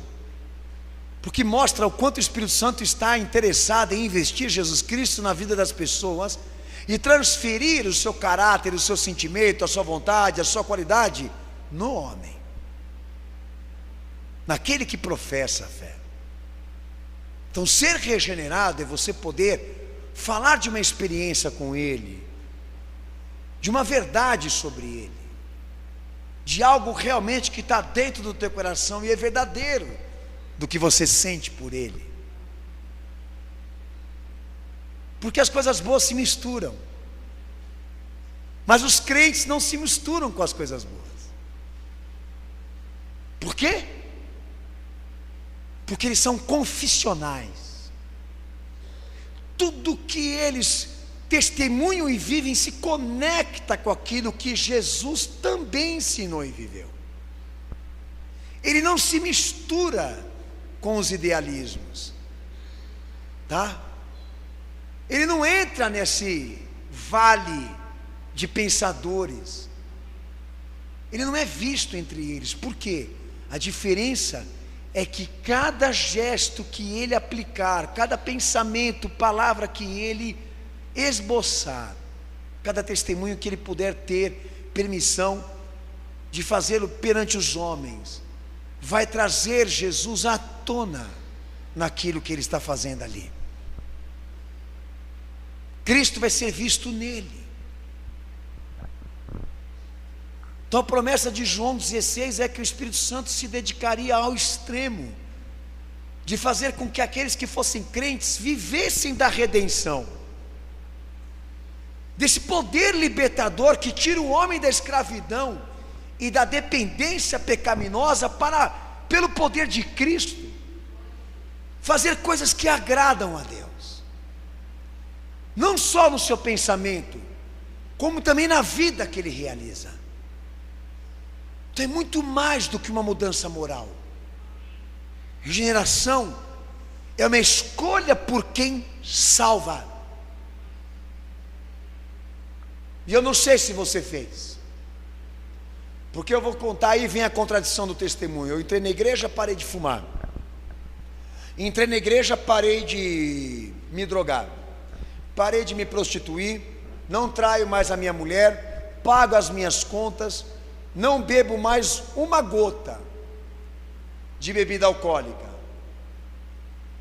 porque mostra o quanto o Espírito Santo está interessado em investir Jesus Cristo na vida das pessoas e transferir o seu caráter, o seu sentimento, a sua vontade, a sua qualidade no homem, naquele que professa a fé. Então, ser regenerado é você poder falar de uma experiência com Ele, de uma verdade sobre Ele, de algo realmente que está dentro do teu coração e é verdadeiro, do que você sente por Ele. Porque as coisas boas se misturam, mas os crentes não se misturam com as coisas boas. Por quê? Porque eles são confissionais. Tudo que eles testemunham e vivem se conecta com aquilo que Jesus também ensinou e viveu. Ele não se mistura com os idealismos, tá? Ele não entra nesse vale de pensadores. Ele não é visto entre eles. Por quê? A diferença é que cada gesto que ele aplicar, cada pensamento, palavra que ele esboçar, cada testemunho que ele puder ter permissão de fazê-lo perante os homens, vai trazer Jesus à tona naquilo que ele está fazendo ali. Cristo vai ser visto nele. Então a promessa de João 16 é que o Espírito Santo se dedicaria ao extremo de fazer com que aqueles que fossem crentes vivessem da redenção, desse poder libertador que tira o homem da escravidão e da dependência pecaminosa para, pelo poder de Cristo, fazer coisas que agradam a Deus, não só no seu pensamento, como também na vida que ele realiza. Então é muito mais do que uma mudança moral. Regeneração é uma escolha por quem salva. E eu não sei se você fez, porque eu vou contar, aí vem a contradição do testemunho. Eu entrei na igreja, parei de fumar. Entrei na igreja, parei de me drogar. Parei de me prostituir. Não traio mais a minha mulher. Pago as minhas contas. Não bebo mais uma gota de bebida alcoólica.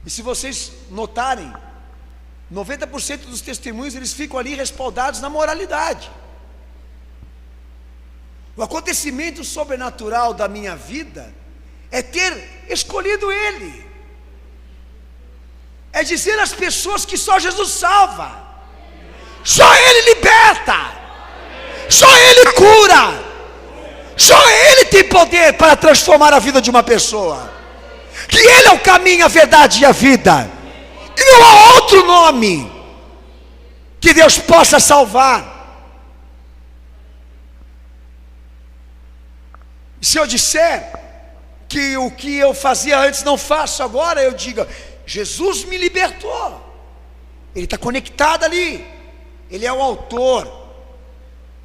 E se vocês notarem, 90% dos testemunhos, eles ficam ali respaldados na moralidade. O acontecimento sobrenatural da minha vida é ter escolhido Ele, é dizer às pessoas que só Jesus salva, só Ele liberta, só Ele cura, só Ele tem poder para transformar a vida de uma pessoa, que Ele é o caminho, a verdade e a vida, e não há outro nome que Deus possa salvar. Se eu disser que o que eu fazia antes não faço agora, eu digo: Jesus me libertou. Ele está conectado ali. Ele é o autor,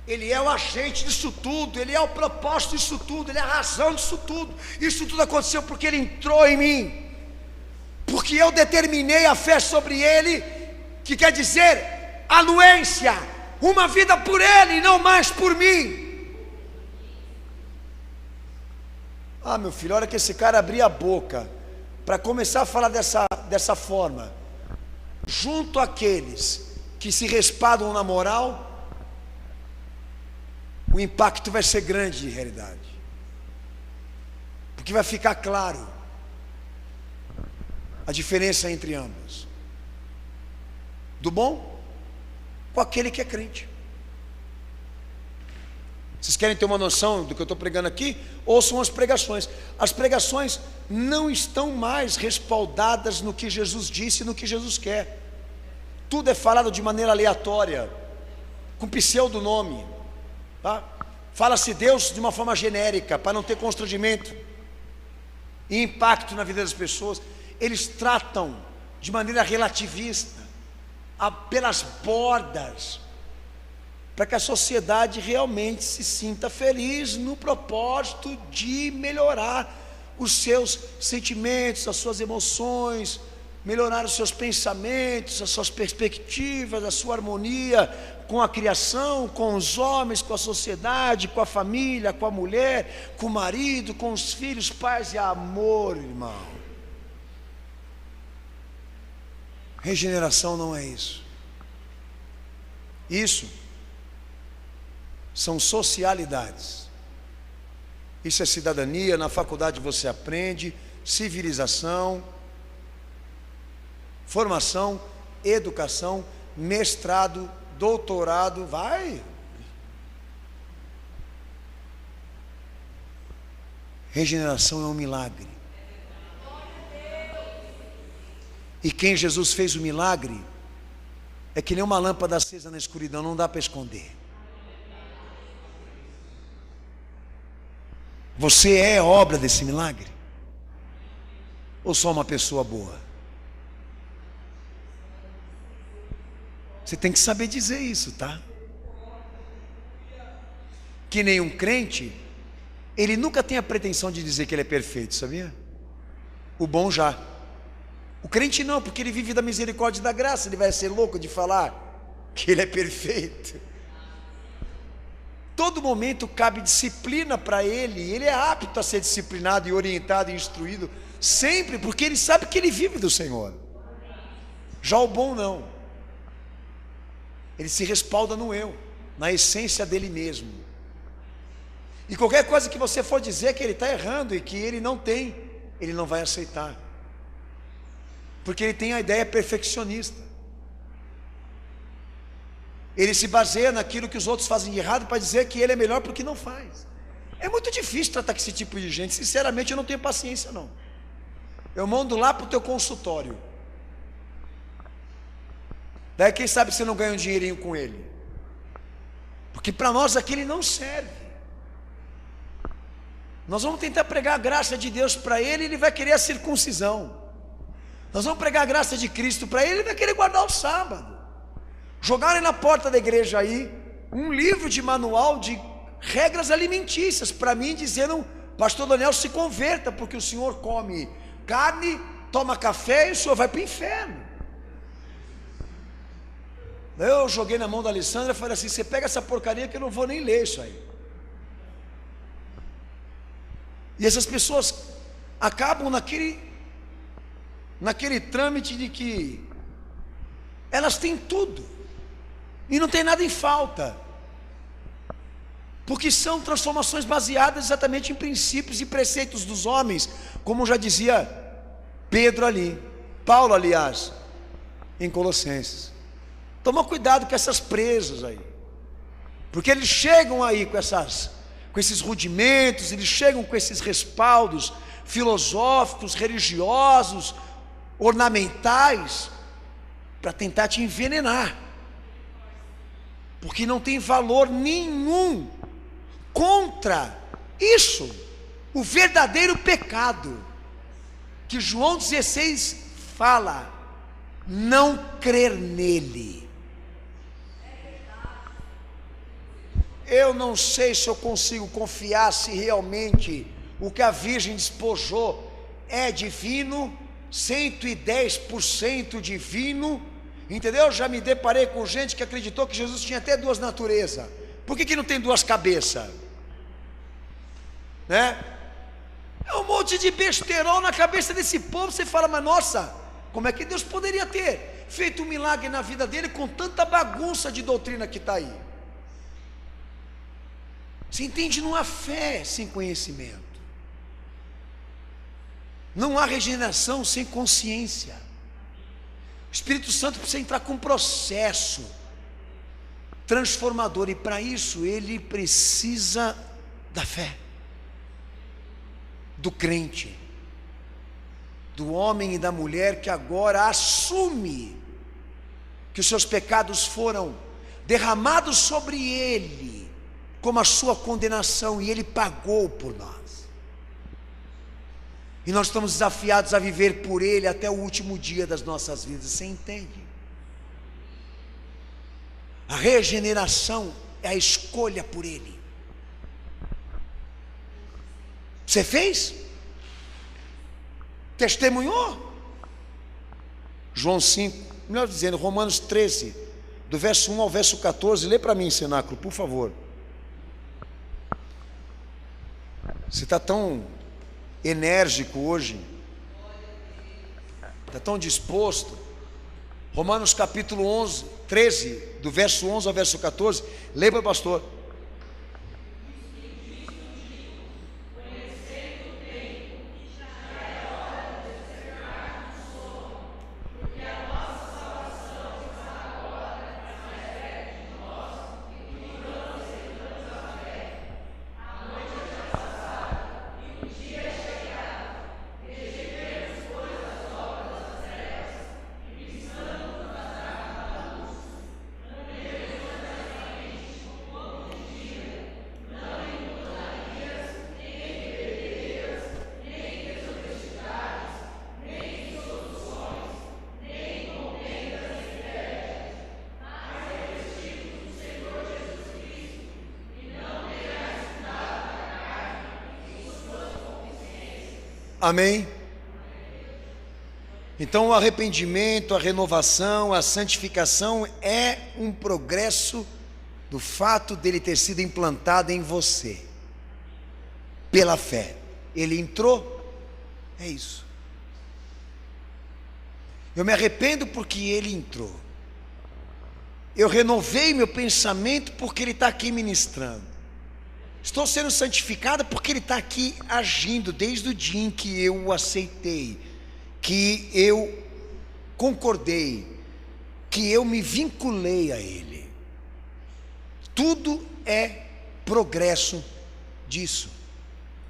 Ele é o agente disso tudo, Ele é o propósito disso tudo, Ele é a razão disso tudo. Isso tudo aconteceu porque Ele entrou em mim, porque eu determinei a fé sobre Ele, que quer dizer anuência, uma vida por Ele e não mais por mim. Ah, meu filho, a hora que esse cara abrir a boca para começar a falar dessa forma, junto àqueles que se respaldam na moral, o impacto vai ser grande de realidade. Porque vai ficar claro a diferença entre ambas. Do bom com aquele que é crente. Vocês querem ter uma noção do que eu estou pregando aqui? Ouçam as pregações. As pregações não estão mais respaldadas no que Jesus disse e no que Jesus quer. Tudo é falado de maneira aleatória, com pseudonome, tá? Fala-se Deus de uma forma genérica, para não ter constrangimento e impacto na vida das pessoas. Eles tratam de maneira relativista, pelas bordas, para que a sociedade realmente se sinta feliz no propósito de melhorar os seus sentimentos, as suas emoções, melhorar os seus pensamentos, as suas perspectivas, a sua harmonia com a criação, com os homens, com a sociedade, com a família, com a mulher, com o marido, com os filhos, paz e amor, irmão. Regeneração não é isso. Isso são socialidades. Isso é cidadania. Na faculdade você aprende civilização, formação, educação, mestrado, doutorado, vai. Regeneração é um milagre. E quem Jesus fez o milagre é que nem uma lâmpada acesa na escuridão, não dá para esconder. Você é obra desse milagre? Ou só uma pessoa boa? Você tem que saber dizer isso, tá? Que nem um crente, ele nunca tem a pretensão de dizer que ele é perfeito, sabia? O bom já. O crente não, porque ele vive da misericórdia e da graça. Ele vai ser louco de falar que ele é perfeito. Todo momento cabe disciplina para ele. Ele é apto a ser disciplinado e orientado e instruído sempre, porque ele sabe que ele vive do Senhor. Já o bom não. Ele se respalda no eu, na essência dele mesmo. E qualquer coisa que você for dizer que ele está errando e que ele não tem, ele não vai aceitar. Porque ele tem a ideia perfeccionista. Ele se baseia naquilo que os outros fazem de errado para dizer que ele é melhor porque não faz. É muito difícil tratar com esse tipo de gente. Sinceramente, eu não tenho paciência não. Eu mando lá para o teu consultório. Daí quem sabe você não ganha um dinheirinho com ele. Porque para nós aqui ele não serve. Nós vamos tentar pregar a graça de Deus para ele, ele vai querer a circuncisão. Nós vamos pregar a graça de Cristo para ele vai querer guardar o sábado. Jogarem na porta da igreja aí um livro de manual de regras alimentícias para mim, dizendo: pastor Daniel, se converta, porque o senhor come carne, toma café e o senhor vai para o inferno. Eu joguei na mão da Alessandra e falei assim: você pega essa porcaria que eu não vou nem ler isso aí. E essas pessoas acabam naquele trâmite de que elas têm tudo e não tem nada em falta, porque são transformações baseadas exatamente em princípios e preceitos dos homens, como já dizia Pedro ali, Paulo aliás, em Colossenses. Toma cuidado com essas presas aí, porque eles chegam aí com esses rudimentos, eles chegam com esses respaldos filosóficos, religiosos, ornamentais, para tentar te envenenar, porque não tem valor nenhum contra isso, o verdadeiro pecado, que João 16 fala: não crer nele. Eu não sei se eu consigo confiar se realmente o que a Virgem despojou é divino, 110% divino, entendeu? Já me deparei com gente que acreditou que Jesus tinha até duas naturezas. Por que não tem duas cabeças? Né? É um monte de besterol na cabeça desse povo. Você fala: mas nossa, como é que Deus poderia ter feito um milagre na vida dele com tanta bagunça de doutrina que está aí. Você entende? Não há fé sem conhecimento. Não há regeneração sem consciência. O Espírito Santo precisa entrar com um processo transformador, e para isso ele precisa da fé, do crente, do homem e da mulher que agora assume que os seus pecados foram derramados sobre ele como a sua condenação, e ele pagou por nós. E nós estamos desafiados a viver por ele até o último dia das nossas vidas. Você entende? A regeneração é a escolha por ele. Você fez? Testemunhou? João 5, melhor dizendo, Romanos 13, do verso 1 ao verso 14. Lê para mim, cenáculo, por favor. Você está tão enérgico hoje, está tão disposto. Romanos capítulo 13, do verso 11 ao verso 14. Lê para o pastor. Amém? Então o arrependimento, a renovação, a santificação é um progresso do fato dele ter sido implantado em você, pela fé. Ele entrou, é isso. Eu me arrependo porque ele entrou. Eu renovei meu pensamento porque ele está aqui ministrando. Estou sendo santificado porque ele está aqui agindo desde o dia em que eu o aceitei, que eu concordei, que eu me vinculei a ele. Tudo é progresso disso.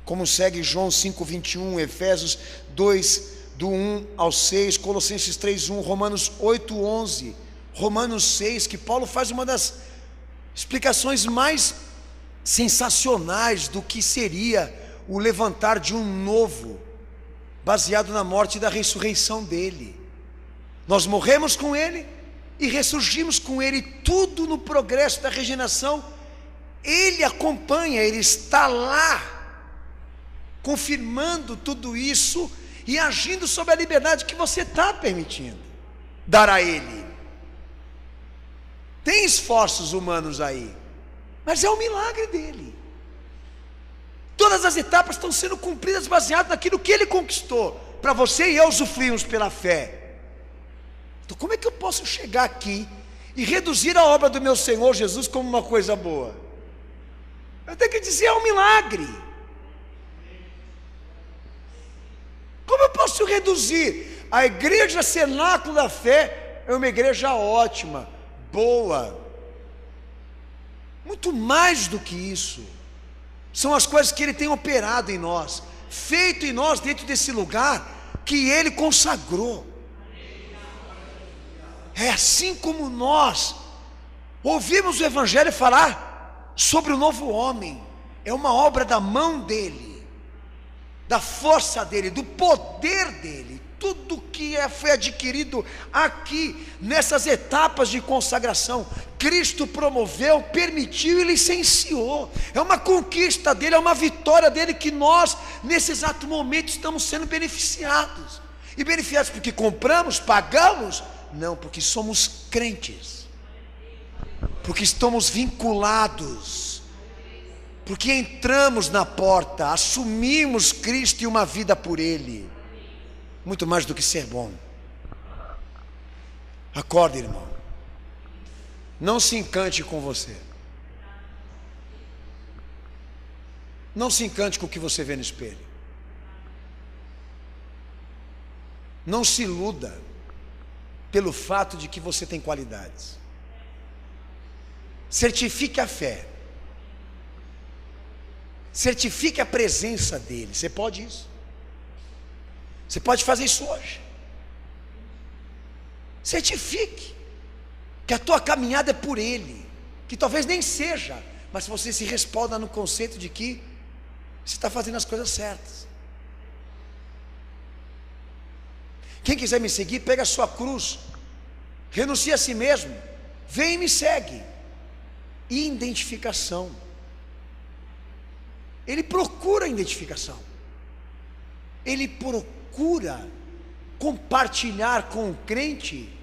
Como segue João 5:21, Efésios 2, do 1 ao 6, Colossenses 3:1, Romanos 8:11, Romanos 6, que Paulo faz uma das explicações mais sensacionais do que seria o levantar de um novo, baseado na morte e da ressurreição dele. Nós morremos com ele e ressurgimos com ele, tudo no progresso da regeneração. Ele acompanha, ele está lá, confirmando tudo isso e agindo sobre a liberdade que você está permitindo dar a ele. Tem esforços humanos aí, mas é o milagre dele. Todas as etapas estão sendo cumpridas baseado naquilo que ele conquistou, para você e eu usufruirmos pela fé. Então como é que eu posso chegar aqui e reduzir a obra do meu Senhor Jesus como uma coisa boa? Eu tenho que dizer, é um milagre. Como eu posso reduzir? A igreja cenáculo da fé é uma igreja ótima, boa. Muito mais do que isso, são as coisas que ele tem operado em nós, feito em nós dentro desse lugar que ele consagrou. É assim como nós ouvimos o Evangelho falar sobre o novo homem, é uma obra da mão dele, da força dele, do poder dele. Tudo que foi adquirido aqui, nessas etapas de consagração, Cristo promoveu, permitiu e licenciou. É uma conquista dele, é uma vitória dele, que nós, nesse exato momento, estamos sendo beneficiados. E beneficiados porque compramos, pagamos? Não, porque somos crentes, porque estamos vinculados, porque entramos na porta, assumimos Cristo e uma vida por ele. Muito mais do que ser bom. Acorda, irmão. Não se encante com você. Não se encante com o que você vê no espelho. Não se iluda pelo fato de que você tem qualidades. Certifique a fé. Certifique a presença dele. Você pode isso. Você pode fazer isso hoje. Certifique que a tua caminhada é por ele, que talvez nem seja, mas você se respalda no conceito de que você está fazendo as coisas certas. Quem quiser me seguir, pega a sua cruz, renuncia a si mesmo, vem e me segue. Identificação. Ele procura identificação. Ele procura compartilhar com o crente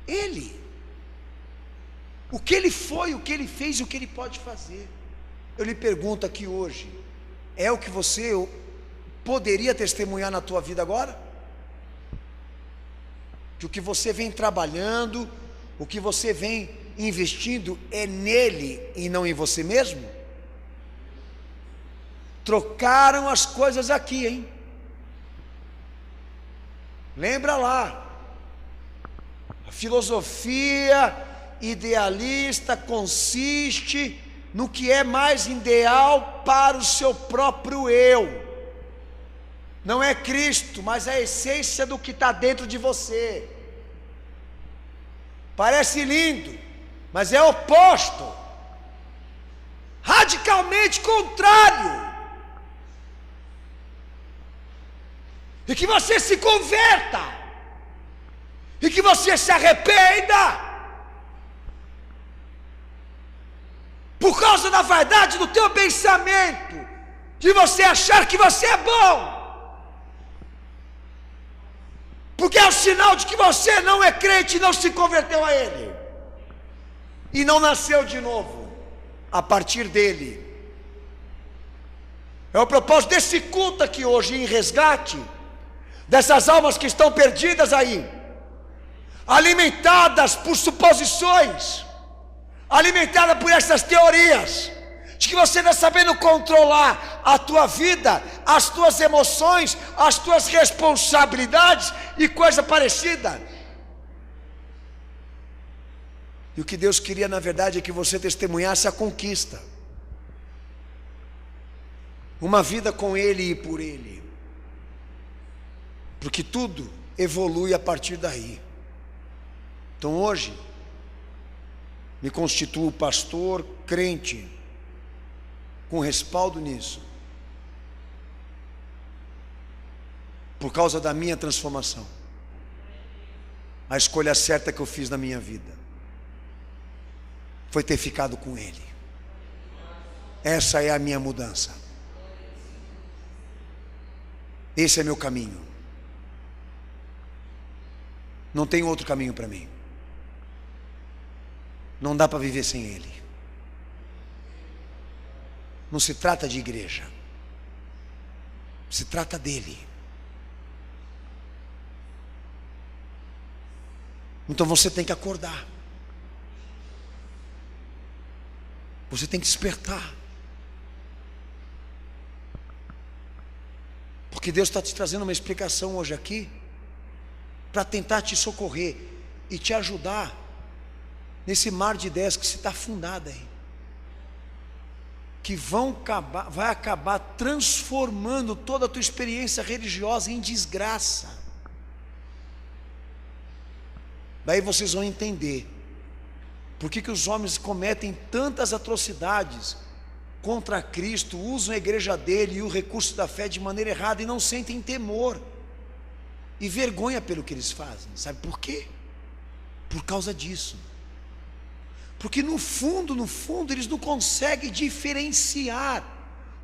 ele, o que ele foi, o que ele fez e o que ele pode fazer. Eu lhe pergunto aqui hoje, é o que você poderia testemunhar na tua vida agora? Que o que você vem trabalhando, o que você vem investindo é nele e não em você mesmo? Trocaram as coisas aqui, hein? Lembra lá, a filosofia idealista consiste no que é mais ideal para o seu próprio eu. Não é Cristo, mas a essência do que está dentro de você. Parece lindo, mas é oposto, radicalmente contrário. E que você se converta, e que você se arrependa, por causa da vaidade do teu pensamento, de você achar que você é bom, porque é o sinal de que você não é crente e não se converteu a ele, e não nasceu de novo, a partir dele. É o propósito desse culto aqui hoje, em resgate dessas almas que estão perdidas aí, alimentadas por suposições, alimentadas por essas teorias, de que você não está sabendo controlar a tua vida, as tuas emoções, as tuas responsabilidades e coisa parecida. E o que Deus queria na verdade é que você testemunhasse a conquista, uma vida com Ele e por Ele, porque tudo evolui a partir daí. Então hoje me constituo pastor crente, com respaldo nisso, por causa da minha transformação, a escolha certa que eu fiz na minha vida foi ter ficado com Ele. Essa é a minha mudança, esse é meu caminho, não tem outro caminho para mim, não dá para viver sem Ele. Não se trata de igreja, se trata dele. Então você tem que acordar, você tem que despertar, porque Deus está te trazendo uma explicação hoje aqui, para tentar te socorrer e te ajudar nesse mar de ideias que se está afundado aí, que vai acabar transformando toda a tua experiência religiosa em desgraça. Daí vocês vão entender por que os homens cometem tantas atrocidades contra Cristo, usam a igreja dele e o recurso da fé de maneira errada e não sentem temor e vergonha pelo que eles fazem. Sabe por quê? Por causa disso. Porque no fundo, eles não conseguem diferenciar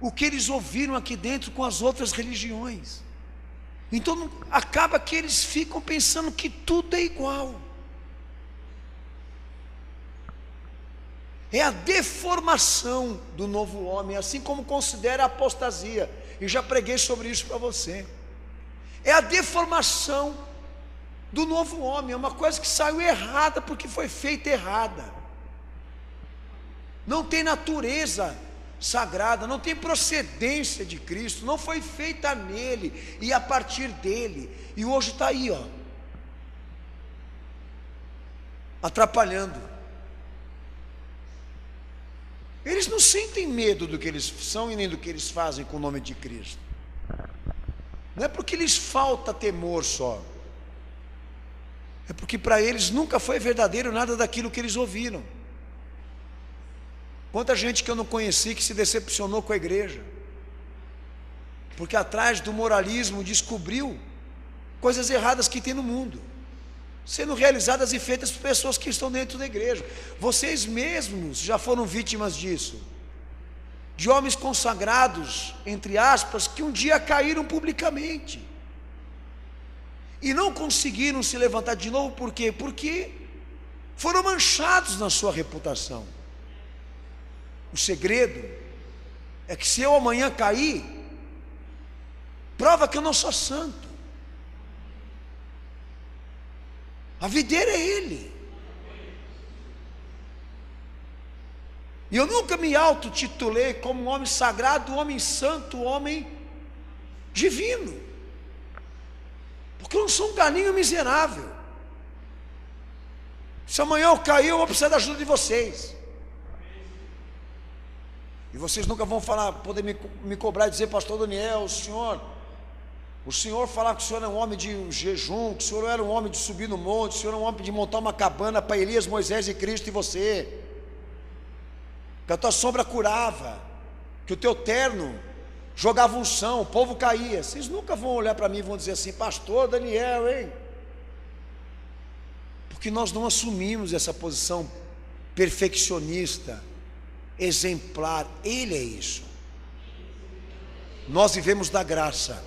o que eles ouviram aqui dentro com as outras religiões. Então acaba que eles ficam pensando que tudo é igual. É a deformação do novo homem, assim como considera a apostasia, e já preguei sobre isso para você. É a deformação do novo homem. É uma coisa que saiu errada porque foi feita errada. Não tem natureza sagrada, não tem procedência de Cristo, não foi feita nele e a partir dele. E hoje está aí, ó, atrapalhando. Eles não sentem medo do que eles são e nem do que eles fazem com o nome de Cristo. Não é porque lhes falta temor só, é porque para eles nunca foi verdadeiro nada daquilo que eles ouviram. Quanta gente que eu não conheci que se decepcionou com a igreja, porque atrás do moralismo descobriu coisas erradas que tem no mundo, sendo realizadas e feitas por pessoas que estão dentro da igreja. Vocês mesmos já foram vítimas disso, de homens consagrados, entre aspas, que um dia caíram publicamente e não conseguiram se levantar de novo. Por quê? Porque foram manchados na sua reputação. O segredo é que se eu amanhã cair, prova que eu não sou santo. A videira é Ele. E eu nunca me autotitulei como um homem sagrado, homem santo, homem divino, porque eu não sou um galinho miserável. Se amanhã eu cair, eu vou precisar da ajuda de vocês. E vocês nunca vão poder me cobrar e dizer: pastor Daniel, o senhor falar que o senhor é um homem de jejum, que o senhor era um homem de subir no monte, o senhor é um homem de montar uma cabana para Elias, Moisés e Cristo e você, que a tua sombra curava, que o teu terno jogava unção, o povo caía. Vocês nunca vão olhar para mim e vão dizer assim: pastor Daniel, hein? Porque nós não assumimos essa posição perfeccionista, exemplar. Ele é isso. Nós vivemos da graça,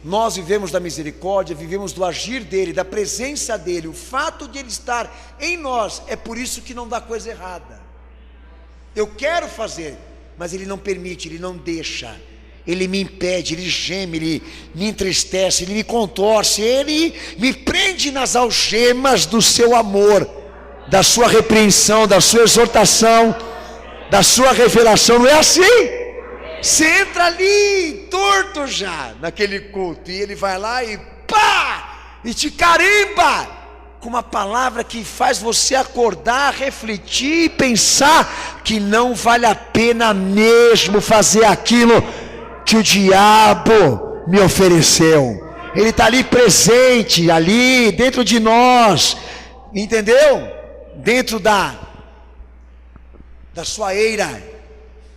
nós vivemos da misericórdia, vivemos do agir dele, da presença dele. O fato de ele estar em nós, é por isso que não dá coisa errada. Eu quero fazer, mas ele não permite, ele não deixa, ele me impede, ele geme, ele me entristece, ele me contorce, ele me prende nas algemas do seu amor, da sua repreensão, da sua exortação, da sua revelação. Não é assim? Você entra ali torto já naquele culto, e ele vai lá e pá, e te carimba com uma palavra que faz você acordar, refletir e pensar que não vale a pena mesmo fazer aquilo que o diabo me ofereceu. Ele está ali presente, ali dentro de nós, entendeu? Dentro da sua eira,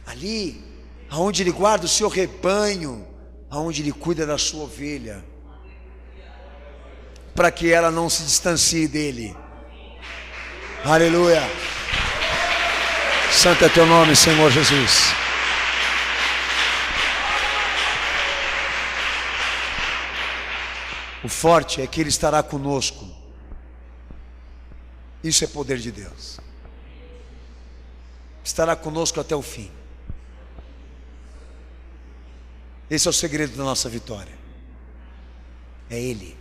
ali aonde ele guarda o seu rebanho, aonde ele cuida da sua ovelha, para que ela não se distancie dele. Aleluia. Santo é teu nome, Senhor Jesus. O forte é que ele estará conosco. Isso é poder de Deus. Estará conosco até o fim. Esse é o segredo da nossa vitória. É Ele.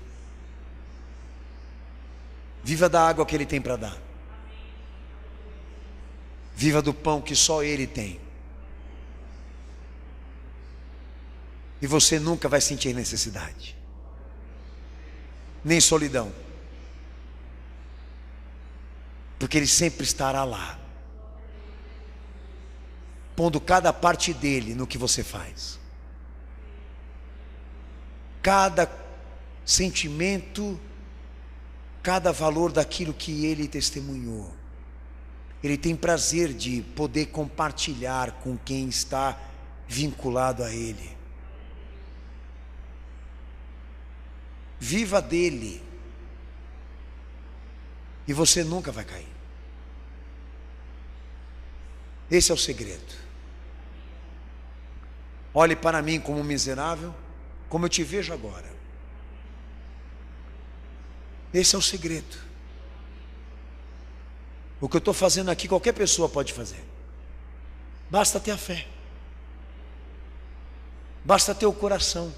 Viva da água que Ele tem para dar. Viva do pão que só Ele tem. E você nunca vai sentir necessidade, nem solidão, porque Ele sempre estará lá, pondo cada parte dele no que você faz, cada sentimento, cada valor daquilo que Ele testemunhou. Ele tem prazer de poder compartilhar com quem está vinculado a Ele. Viva dele, e você nunca vai cair. Esse é o segredo. Olhe para mim como um miserável, como eu te vejo agora. Esse é o segredo. O que eu estou fazendo aqui, qualquer pessoa pode fazer. Basta ter a fé, basta ter o coração.